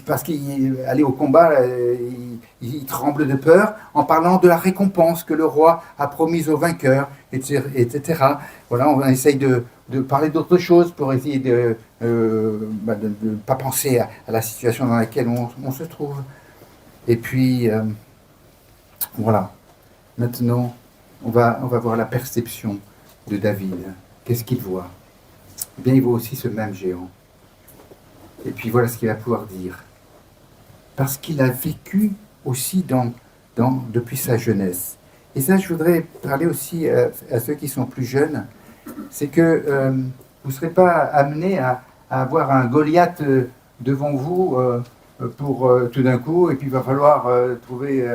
parce qu'il allait au combat, il tremble de peur, en parlant de la récompense que le roi a promise aux vainqueurs, etc. Voilà, on essaye de parler d'autre chose pour essayer de ne pas penser à la situation dans laquelle on se trouve. Et puis, voilà. Maintenant, on va voir la perception de David. Qu'est-ce qu'il voit? Eh bien, il voit aussi ce même géant. Et puis voilà ce qu'il va pouvoir dire. Parce qu'il a vécu aussi depuis sa jeunesse. Et ça, je voudrais parler aussi à ceux qui sont plus jeunes. C'est que vous ne serez pas amenés à avoir un Goliath devant vous pour tout d'un coup, et puis il va falloir trouver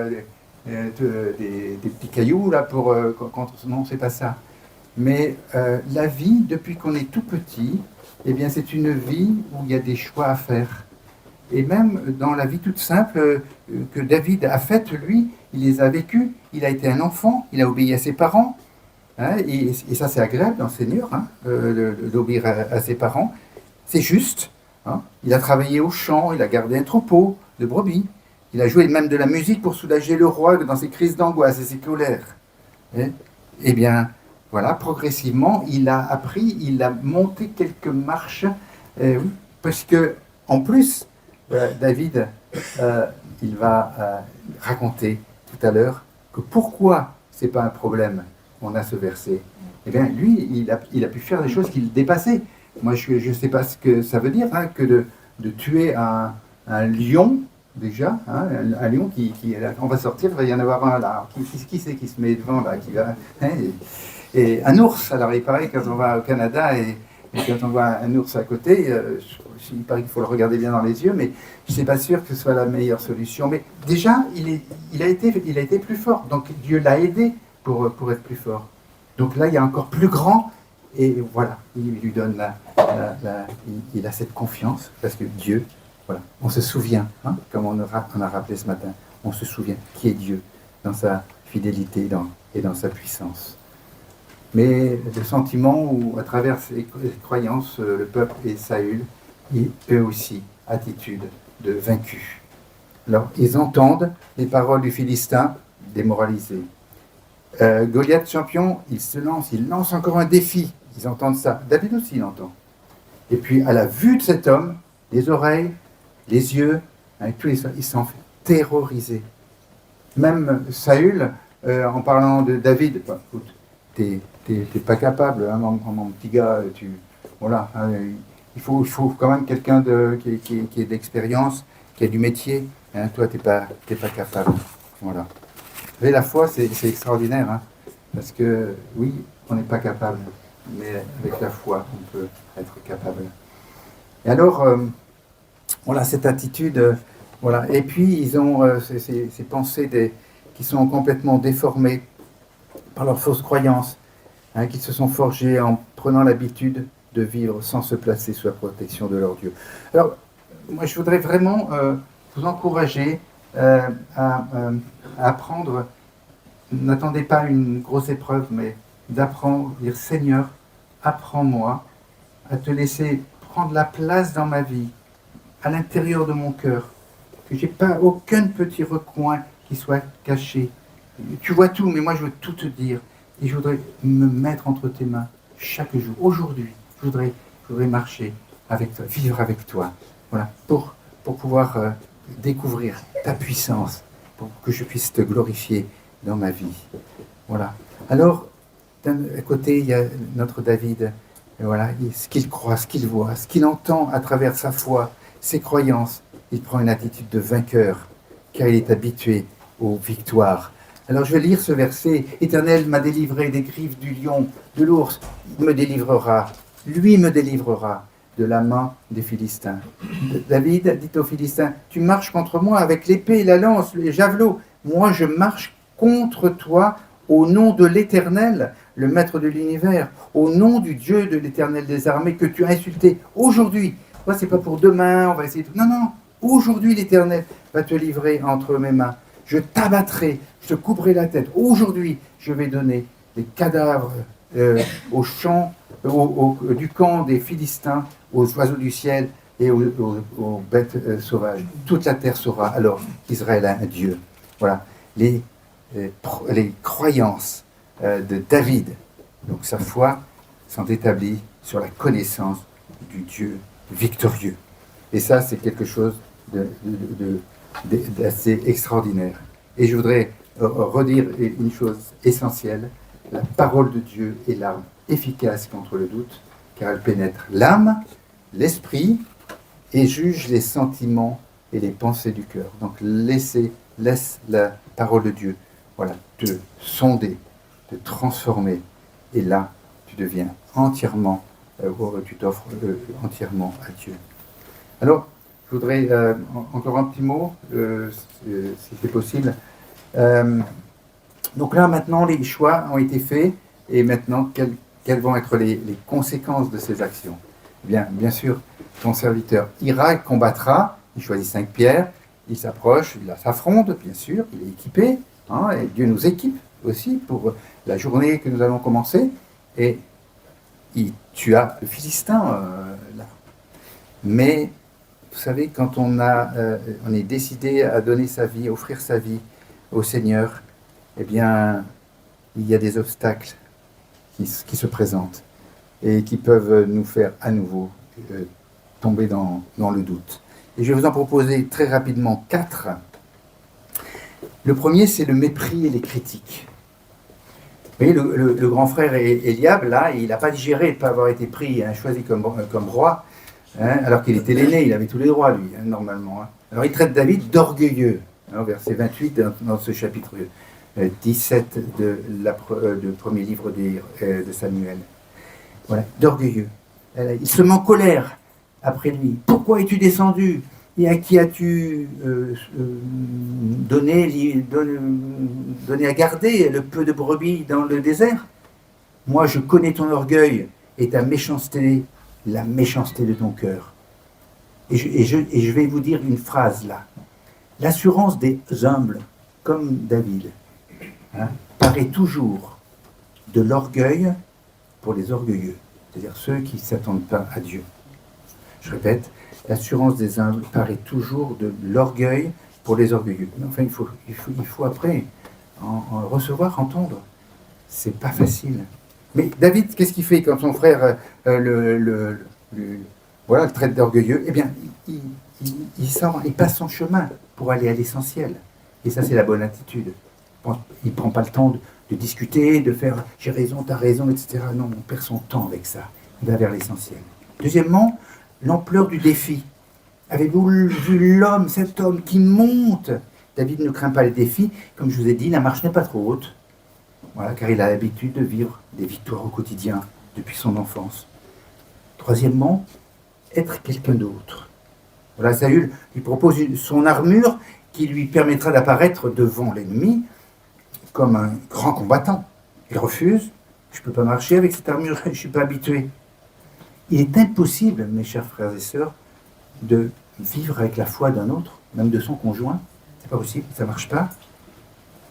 des petits cailloux là pour contre. Non, c'est pas ça. Mais la vie, depuis qu'on est tout petit, eh bien, c'est une vie où il y a des choix à faire. Et même dans la vie toute simple que David a faite, lui, il les a vécues. Il a été un enfant, il a obéi à ses parents. Hein, et ça, c'est agréable dans le Seigneur, hein, d'obéir à ses parents. C'est juste. Hein. Il a travaillé au champ, il a gardé un troupeau de brebis. Il a joué même de la musique pour soulager le roi dans ses crises d'angoisse et ses colères. Eh bien, voilà, progressivement, il a appris, il a monté quelques marches, parce que, en plus, David, il va raconter tout à l'heure que pourquoi c'est pas un problème, on a ce verset. Eh bien, lui, il a pu faire des choses qui le dépassaient. Moi, je ne sais pas ce que ça veut dire, hein, que de tuer un lion, déjà, hein, un lion on va sortir, il va y en avoir un là. Qui c'est qui se met devant là, qui va, hein, et un ours, alors il paraît quand on va au Canada et quand on voit un ours à côté, il paraît qu'il faut le regarder bien dans les yeux, mais je ne suis pas sûr que ce soit la meilleure solution. Mais déjà, il a été plus fort, donc Dieu l'a aidé pour être plus fort. Donc là, il y a encore plus grand, et voilà, il lui donne il a cette confiance, parce que Dieu, voilà, on se souvient, hein, comme on a rappelé ce matin, on se souvient qui est Dieu, dans sa fidélité et dans sa puissance. Mais le sentiment où, à travers ses croyances, le peuple et Saül, et eux aussi, attitude de vaincu. Alors, ils entendent les paroles du Philistin démoralisé. Goliath champion, il lance encore un défi. Ils entendent ça. David aussi l'entend. Et puis, à la vue de cet homme, les oreilles, les yeux, avec tous ils sont terrorisés. Même Saül, en parlant de David, bah, écoute, t'es pas capable, hein, mon petit gars, voilà, hein, il faut quand même quelqu'un qui ait d'expérience, qui a du métier, hein, toi t'es pas capable, voilà. Mais la foi c'est extraordinaire, hein, parce que oui, on n'est pas capable, mais avec la foi on peut être capable. Et alors, voilà cette attitude, voilà, et puis ils ont ces pensées qui sont complètement déformées par leurs fausses croyances, hein, qui se sont forgées en prenant l'habitude de vivre sans se placer sous la protection de leur Dieu. Alors, moi, je voudrais vraiment vous encourager à apprendre, n'attendez pas une grosse épreuve, mais d'apprendre, dire Seigneur, apprends-moi à te laisser prendre la place dans ma vie, à l'intérieur de mon cœur, que je n'ai pas aucun petit recoin qui soit caché. Tu vois tout, mais moi je veux tout te dire. Et je voudrais me mettre entre tes mains chaque jour. Aujourd'hui, je voudrais marcher avec toi, vivre avec toi. Voilà, pour pouvoir découvrir ta puissance, pour que je puisse te glorifier dans ma vie. Voilà. Alors, d'un côté, il y a notre David. Et voilà, ce qu'il croit, ce qu'il voit, ce qu'il entend à travers sa foi, ses croyances. Il prend une attitude de vainqueur, car il est habitué aux victoires. Alors je vais lire ce verset. Éternel m'a délivré des griffes du lion, de l'ours. Il me délivrera. Lui me délivrera de la main des Philistins. David dit aux Philistins, tu marches contre moi avec l'épée, la lance, les javelots. Moi je marche contre toi au nom de l'Éternel, le maître de l'univers, au nom du Dieu de l'Éternel des armées que tu as insulté aujourd'hui. Moi, c'est pas pour demain, on va essayer de... Non. Aujourd'hui, l'Éternel va te livrer entre mes mains. Je t'abattrai, je te couperai la tête. Aujourd'hui, je vais donner les cadavres au champ, du camp des Philistins, aux oiseaux du ciel et aux bêtes sauvages. Toute la terre saura alors qu'Israël a un Dieu. Voilà, les croyances de David, donc sa foi, sont établies sur la connaissance du Dieu victorieux. Et ça, c'est quelque chose d'assez extraordinaire. Et je voudrais redire une chose essentielle. La parole de Dieu est l'arme efficace contre le doute, car elle pénètre l'âme, l'esprit, et juge les sentiments et les pensées du cœur. Donc laisse la parole de Dieu, voilà, te sonder, te transformer, et là, tu deviens entièrement, tu t'offres entièrement à Dieu. Alors, je voudrais encore un petit mot, si c'est possible. Donc là, maintenant, les choix ont été faits, et maintenant, quelles vont être les conséquences de ces actions? Bien sûr, ton serviteur ira, combattra, il choisit 5 pierres, il s'approche, il s'affronte, bien sûr, il est équipé, hein, et Dieu nous équipe aussi pour la journée que nous allons commencer, et tu as le Philistin là. Mais, vous savez, quand on est décidé à donner sa vie, à offrir sa vie au Seigneur, eh bien, il y a des obstacles qui se présentent et qui peuvent nous faire à nouveau tomber dans le doute. Et je vais vous en proposer très rapidement 4. Le premier, c'est le mépris et les critiques. Vous voyez, le grand frère Eliab, là, il n'a pas digéré de ne pas avoir été pris, choisi comme roi, alors qu'il était l'aîné, il avait tous les droits, lui, normalement. Alors il traite David d'orgueilleux, verset 28 dans ce chapitre 17 du premier livre de Samuel. Voilà, d'orgueilleux. Il se met en colère après lui. Pourquoi es-tu descendu? Et à qui as-tu donné à garder le peu de brebis dans le désert? Moi, je connais ton orgueil et ta méchanceté, la méchanceté de ton cœur. Et je vais vous dire une phrase là. L'assurance des humbles, comme David, paraît toujours de l'orgueil pour les orgueilleux, c'est-à-dire ceux qui ne s'attendent pas à Dieu. Je répète, l'assurance des humbles paraît toujours de l'orgueil pour les orgueilleux. Mais enfin, il faut après en recevoir, entendre. C'est pas facile. Mais David, qu'est-ce qu'il fait quand son frère le traite d'orgueilleux? Eh bien, il passe son chemin pour aller à l'essentiel. Et ça, c'est la bonne attitude. Il ne prend pas le temps de discuter, de faire « j'ai raison, t'as raison », etc. Non, on perd son temps avec ça. Il va vers l'essentiel. Deuxièmement, l'ampleur du défi. Avez-vous vu l'homme, cet homme qui monte? David ne craint pas les défis. Comme je vous ai dit, la marche n'est pas trop haute. Voilà, car il a l'habitude de vivre des victoires au quotidien depuis son enfance. Troisièmement, être quelqu'un d'autre. Voilà, Saül lui propose son armure qui lui permettra d'apparaître devant l'ennemi comme un grand combattant. Il refuse. Je ne peux pas marcher avec cette armure, je ne suis pas habitué. Il est impossible, mes chers frères et sœurs, de vivre avec la foi d'un autre, même de son conjoint. C'est pas possible, ça ne marche pas.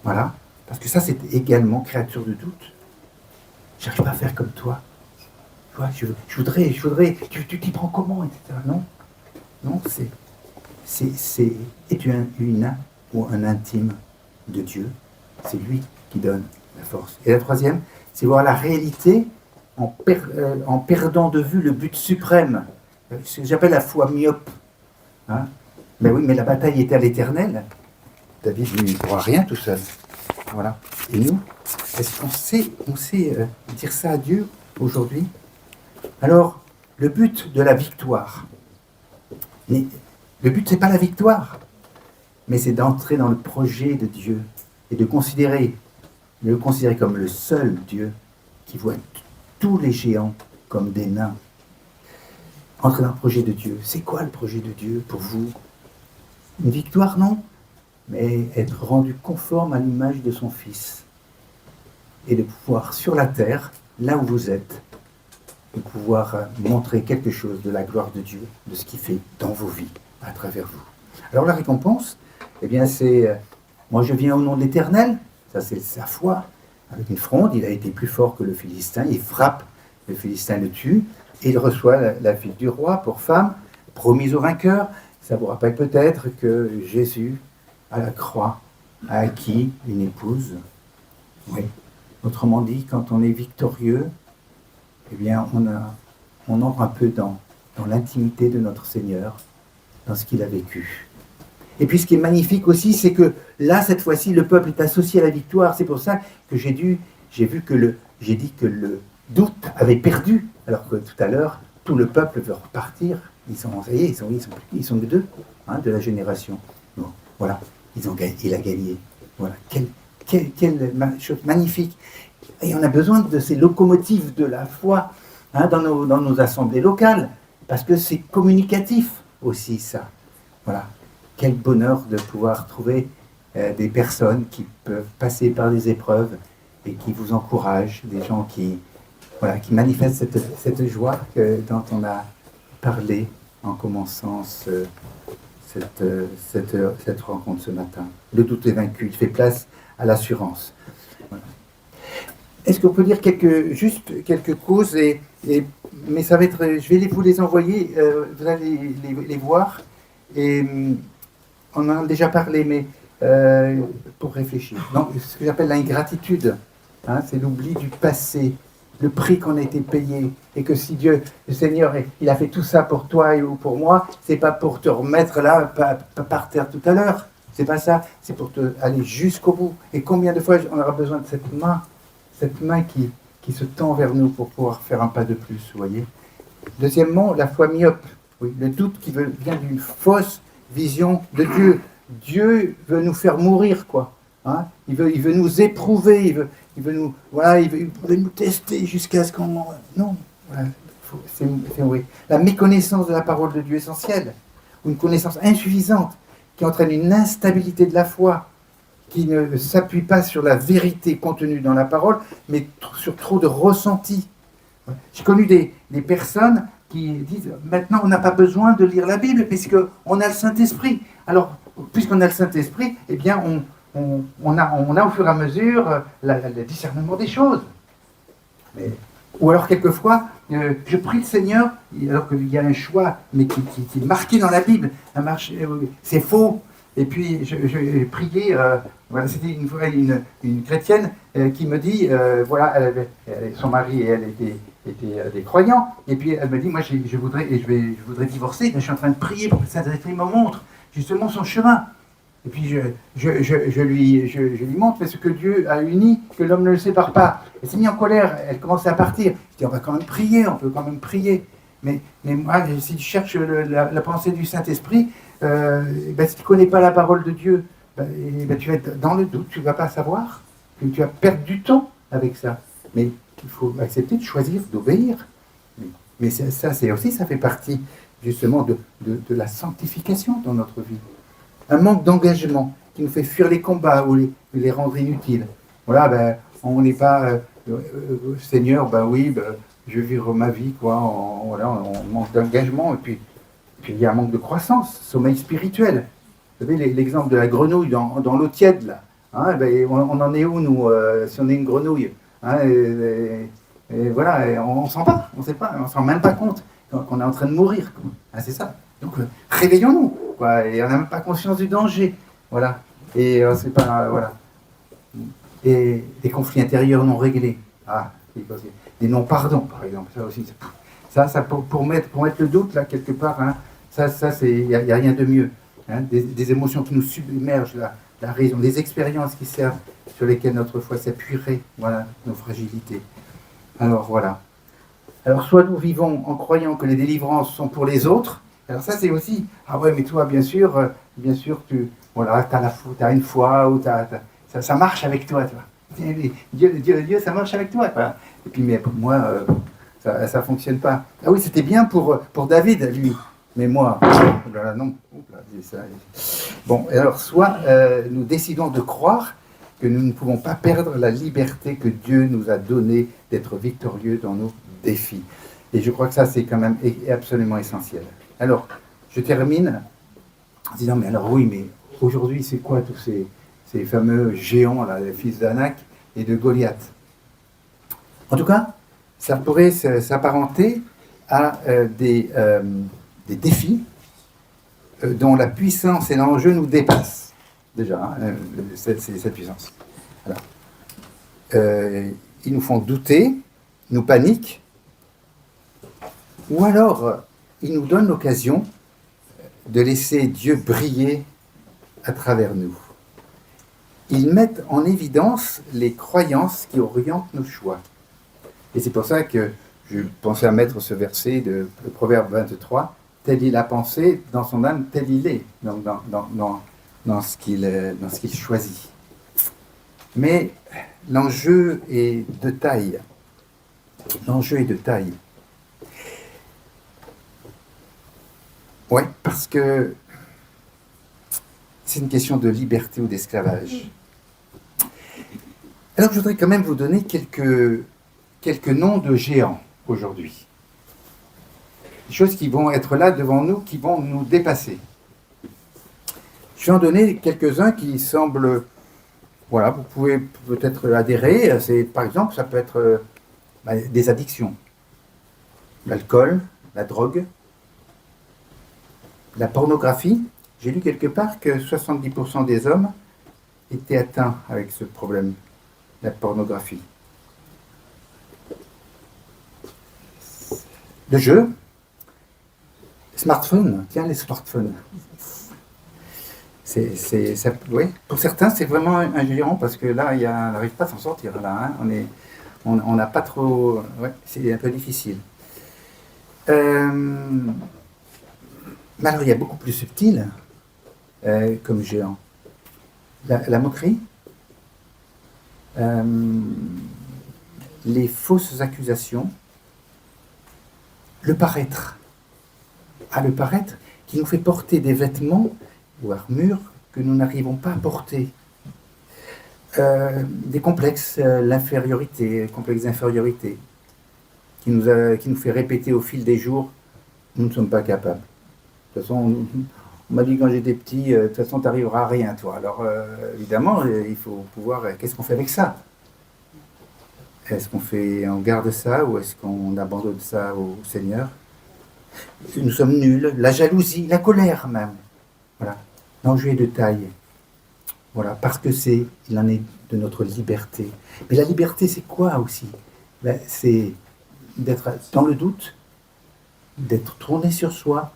Voilà. Parce que ça, c'est également créature de doute. Je n'arrive pas à faire comme toi. Tu vois, je voudrais, tu t'y prends comment, etc. Non, es-tu une ou un intime de Dieu? C'est lui qui donne la force. Et la troisième, c'est voir la réalité en perdant de vue le but suprême. Ce que j'appelle la foi myope. Mais oui, mais la bataille était à l'Éternel. David ne pourra rien tout seul. Voilà. Et nous, est-ce qu'on sait dire ça à Dieu aujourd'hui? Alors, le but de la victoire, le but, ce n'est pas la victoire, mais c'est d'entrer dans le projet de Dieu et de le considérer comme le seul Dieu qui voit tous les géants comme des nains. Entrer dans le projet de Dieu. C'est quoi le projet de Dieu pour vous? Une victoire, non? Mais être rendu conforme à l'image de son Fils. Et de pouvoir, sur la terre, là où vous êtes, de pouvoir montrer quelque chose de la gloire de Dieu, de ce qu'il fait dans vos vies, à travers vous. Alors la récompense, eh bien c'est, moi je viens au nom de l'Éternel, ça c'est sa foi, avec une fronde, il a été plus fort que le Philistin, il frappe, le Philistin le tue, et il reçoit la fille du roi pour femme, promise au vainqueur. Ça vous rappelle peut-être que Jésus, à la croix, a acquis une épouse. Oui. Autrement dit, quand on est victorieux, eh bien, on entre un peu dans l'intimité de notre Seigneur, dans ce qu'il a vécu. Et puis ce qui est magnifique aussi, c'est que là, cette fois-ci, le peuple est associé à la victoire. C'est pour ça que j'ai dit que le doute avait perdu, alors que tout à l'heure, tout le peuple veut repartir. Ils sont que deux, hein, de la génération. Bon, voilà, il a gagné. Voilà, quelle chose magnifique. Et on a besoin de ces locomotives de la foi, hein, dans nos assemblées locales, parce que c'est communicatif aussi, ça. Voilà. Quel bonheur de pouvoir trouver des personnes qui peuvent passer par des épreuves et qui vous encouragent, des gens qui manifestent cette joie dont on a parlé en commençant cette rencontre ce matin. Le doute est vaincu, il fait place à l'assurance. Voilà. Est-ce qu'on peut dire juste quelques causes mais ça va être, je vais vous les envoyer, vous allez les voir, et on en a déjà parlé, mais pour réfléchir. Donc, ce que j'appelle l'ingratitude, hein, c'est l'oubli du passé, le prix qu'on a été payé, et que si Dieu, le Seigneur, il a fait tout ça pour toi ou pour moi, c'est pas pour te remettre là par terre tout à l'heure, c'est pas ça, c'est pour aller jusqu'au bout. Et combien de fois on aura besoin de cette main qui se tend vers nous pour pouvoir faire un pas de plus, vous voyez. Deuxièmement, la foi myope, oui, le doute qui vient d'une fausse vision de Dieu. Dieu veut nous faire mourir, quoi. Hein, il veut nous éprouver, il veut nous tester jusqu'à ce qu'on... Non, voilà, oui. La méconnaissance de la parole de Dieu essentielle, ou une connaissance insuffisante qui entraîne une instabilité de la foi, qui ne s'appuie pas sur la vérité contenue dans la parole, mais sur trop de ressentis. J'ai connu des personnes qui disent « Maintenant, on n'a pas besoin de lire la Bible, puisqu'on a le Saint-Esprit. » Alors, puisqu'on a le Saint-Esprit, eh bien, on a au fur et à mesure le discernement des choses. Ou alors, quelquefois, je prie le Seigneur, alors qu'il y a un choix, mais qui est marqué dans la Bible. C'est faux. Et puis, j'ai prié, c'était une fois une chrétienne qui me dit, son mari et elle étaient des croyants, et puis elle me dit, moi je voudrais divorcer, mais je suis en train de prier pour que le Saint-Esprit me montre justement son chemin. Et puis je lui montre, mais ce que Dieu a uni, que l'homme ne le sépare pas. Elle s'est mise en colère, elle commençait à partir. Je dis, on va quand même prier, on peut quand même prier. Mais moi, si tu cherches la pensée du Saint-Esprit, si tu ne connais pas la parole de Dieu, tu vas être dans le doute, tu ne vas pas savoir, que tu vas perdre du temps avec ça. Mais il faut accepter de choisir, d'obéir. Mais ça fait partie justement de la sanctification dans notre vie. Un manque d'engagement qui nous fait fuir les combats ou les rendre inutiles. Voilà, on n'est pas Seigneur, je vais vivre ma vie, quoi. On manque d'engagement, et puis il y a un manque de croissance, sommeil spirituel. Vous savez, l'exemple de la grenouille dans l'eau tiède, là. Hein, on en est où, nous, si on est une grenouille, hein, on ne sent pas, on ne se rend même pas compte qu'on est en train de mourir. Hein, c'est ça. Donc, réveillons-nous, quoi, et on n'a même pas conscience du danger. Voilà. Et c'est pas. Voilà. Et des conflits intérieurs non réglés. Des non-pardons, par exemple. Ça aussi. Ça pour mettre le doute, là, quelque part, hein, il n'y a rien de mieux. Hein, des émotions qui nous submergent, la raison, des expériences qui servent, sur lesquelles notre foi s'appuierait, voilà, nos fragilités. Alors, voilà. Alors, soit nous vivons en croyant que les délivrances sont pour les autres. Alors ça, c'est aussi, mais toi, bien sûr, tu as une foi, ou ça marche avec toi, tu vois. Dieu, ça marche avec toi. Voilà. Et puis, mais pour moi, ça ne fonctionne pas. Ah oui, c'était bien pour David, lui. Mais moi, non. Bon, alors, soit nous décidons de croire que nous ne pouvons pas perdre la liberté que Dieu nous a donnée d'être victorieux dans nos défis. Et je crois que ça, c'est quand même absolument essentiel. Alors, je termine en disant, mais aujourd'hui, c'est quoi tous ces fameux géants, là, les fils d'Anak et de Goliath? En tout cas, ça pourrait s'apparenter à des défis dont la puissance et l'enjeu nous dépassent. Déjà, cette puissance. Alors, ils nous font douter, nous paniquent, ou alors ils nous donnent l'occasion de laisser Dieu briller à travers nous. Ils mettent en évidence les croyances qui orientent nos choix. Et c'est pour ça que je pensais à mettre ce verset de Proverbe 23, tel il a pensé dans son âme, tel il est, donc dans ce qu'il choisit. Mais l'enjeu est de taille. L'enjeu est de taille. Oui, parce que c'est une question de liberté ou d'esclavage. Alors je voudrais quand même vous donner quelques noms de géants aujourd'hui. Des choses qui vont être là devant nous, qui vont nous dépasser. Je vais en donner quelques-uns qui semblent... Voilà, vous pouvez peut-être adhérer. C'est, par exemple, ça peut être des addictions. L'alcool, la drogue, la pornographie. J'ai lu quelque part que 70% des hommes étaient atteints avec ce problème, la pornographie. Le jeu, smartphone, tiens les smartphones. Oui, pour certains, c'est vraiment un géant parce que là, on n'arrive pas à s'en sortir. Là, hein. On n'a pas trop... Ouais, c'est un peu difficile. Mais alors, il y a beaucoup plus subtil comme géant. La moquerie, les fausses accusations, le paraître. Le paraître qui nous fait porter des vêtements ou armures que nous n'arrivons pas à porter. Des complexes, l'infériorité, complexe d'infériorité, qui nous fait répéter au fil des jours, nous ne sommes pas capables. De toute façon, on m'a dit quand j'étais petit, de toute façon, tu n'arriveras à rien, toi. Alors, évidemment, il faut pouvoir... Qu'est-ce qu'on fait avec ça? Est-ce on garde ça ou est-ce qu'on abandonne ça au Seigneur? Nous sommes nuls. La jalousie, la colère même. Voilà. L'enjeu est de taille. Voilà, parce que il en est de notre liberté. Mais la liberté, c'est quoi aussi? C'est d'être dans le doute, d'être tourné sur soi,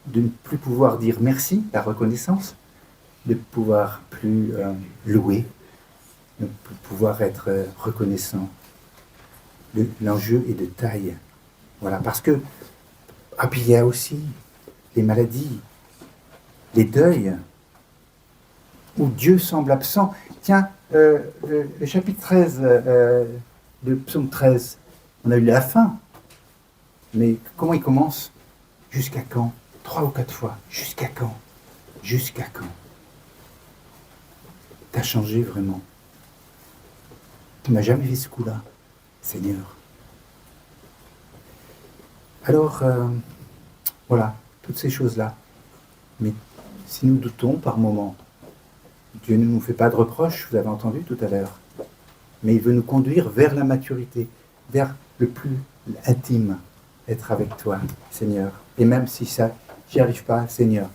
de ne plus pouvoir dire merci, la reconnaissance, de ne pouvoir plus louer, de ne plus pouvoir être reconnaissant. L'enjeu est de taille. Voilà, parce que... puis il y a aussi les maladies, les deuils, où Dieu semble absent. Tiens, le chapitre 13, le psaume 13, on a eu la fin. Mais comment il commence? Jusqu'à quand? 3 ou 4 fois. Jusqu'à quand? Jusqu'à quand? T'as changé vraiment. Tu m'as jamais fait ce coup-là, Seigneur. Alors, voilà, toutes ces choses-là. Mais si nous doutons par moments, Dieu ne nous fait pas de reproches, vous avez entendu tout à l'heure, mais il veut nous conduire vers la maturité, vers le plus intime, être avec toi, Seigneur. Et même si ça, j'y arrive pas, Seigneur,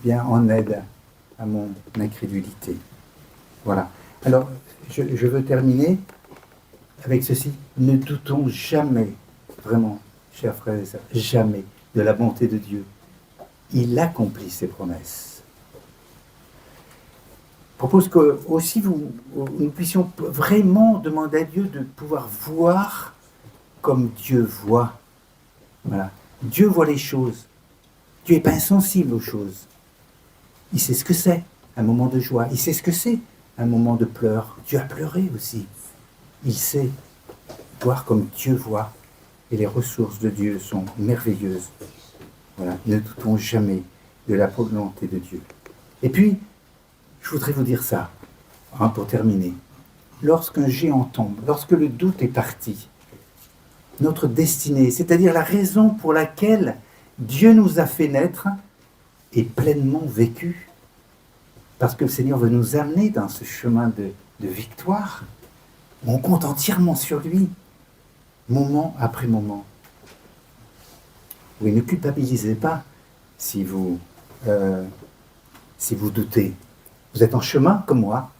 viens en aide à mon incrédulité. Voilà. Alors, je veux terminer avec ceci. Ne doutons jamais, vraiment, chers frères et sœurs, jamais de la bonté de Dieu. Il accomplit ses promesses. Je propose que aussi nous puissions vraiment demander à Dieu de pouvoir voir comme Dieu voit. Voilà. Dieu voit les choses. Dieu n'est pas insensible aux choses. Il sait ce que c'est un moment de joie. Il sait ce que c'est un moment de pleurs. Dieu a pleuré aussi. Il sait voir comme Dieu voit. Et les ressources de Dieu sont merveilleuses. Voilà. Ne doutons jamais de la volonté de Dieu. Et puis, je voudrais vous dire ça, pour terminer. Lorsqu'un géant tombe, lorsque le doute est parti, notre destinée, c'est-à-dire la raison pour laquelle Dieu nous a fait naître, est pleinement vécue. Parce que le Seigneur veut nous amener dans ce chemin de victoire. On compte entièrement sur lui, moment après moment. Oui, ne culpabilisez pas si vous, si vous doutez. Vous êtes en chemin comme moi.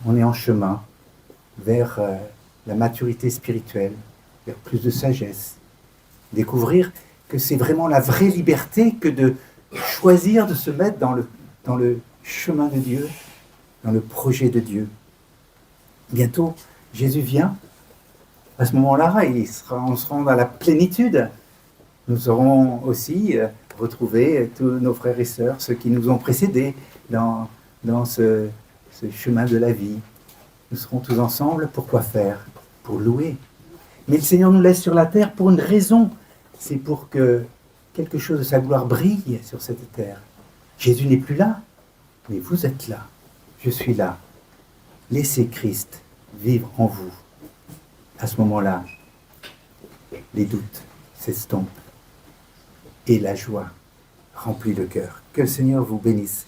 On est en chemin vers la maturité spirituelle, vers plus de sagesse. Découvrir que c'est vraiment la vraie liberté que de choisir de se mettre dans le chemin de Dieu, dans le projet de Dieu. Bientôt, Jésus vient. À ce moment-là, on sera dans la plénitude. Nous aurons aussi retrouvé tous nos frères et sœurs, ceux qui nous ont précédés dans ce chemin de la vie. Nous serons tous ensemble pour quoi faire? Pour louer. Mais le Seigneur nous laisse sur la terre pour une raison. C'est pour que quelque chose de sa gloire brille sur cette terre. Jésus n'est plus là, mais vous êtes là. Je suis là. Laissez Christ vivre en vous. À ce moment-là, les doutes s'estompent et la joie remplit le cœur. Que le Seigneur vous bénisse.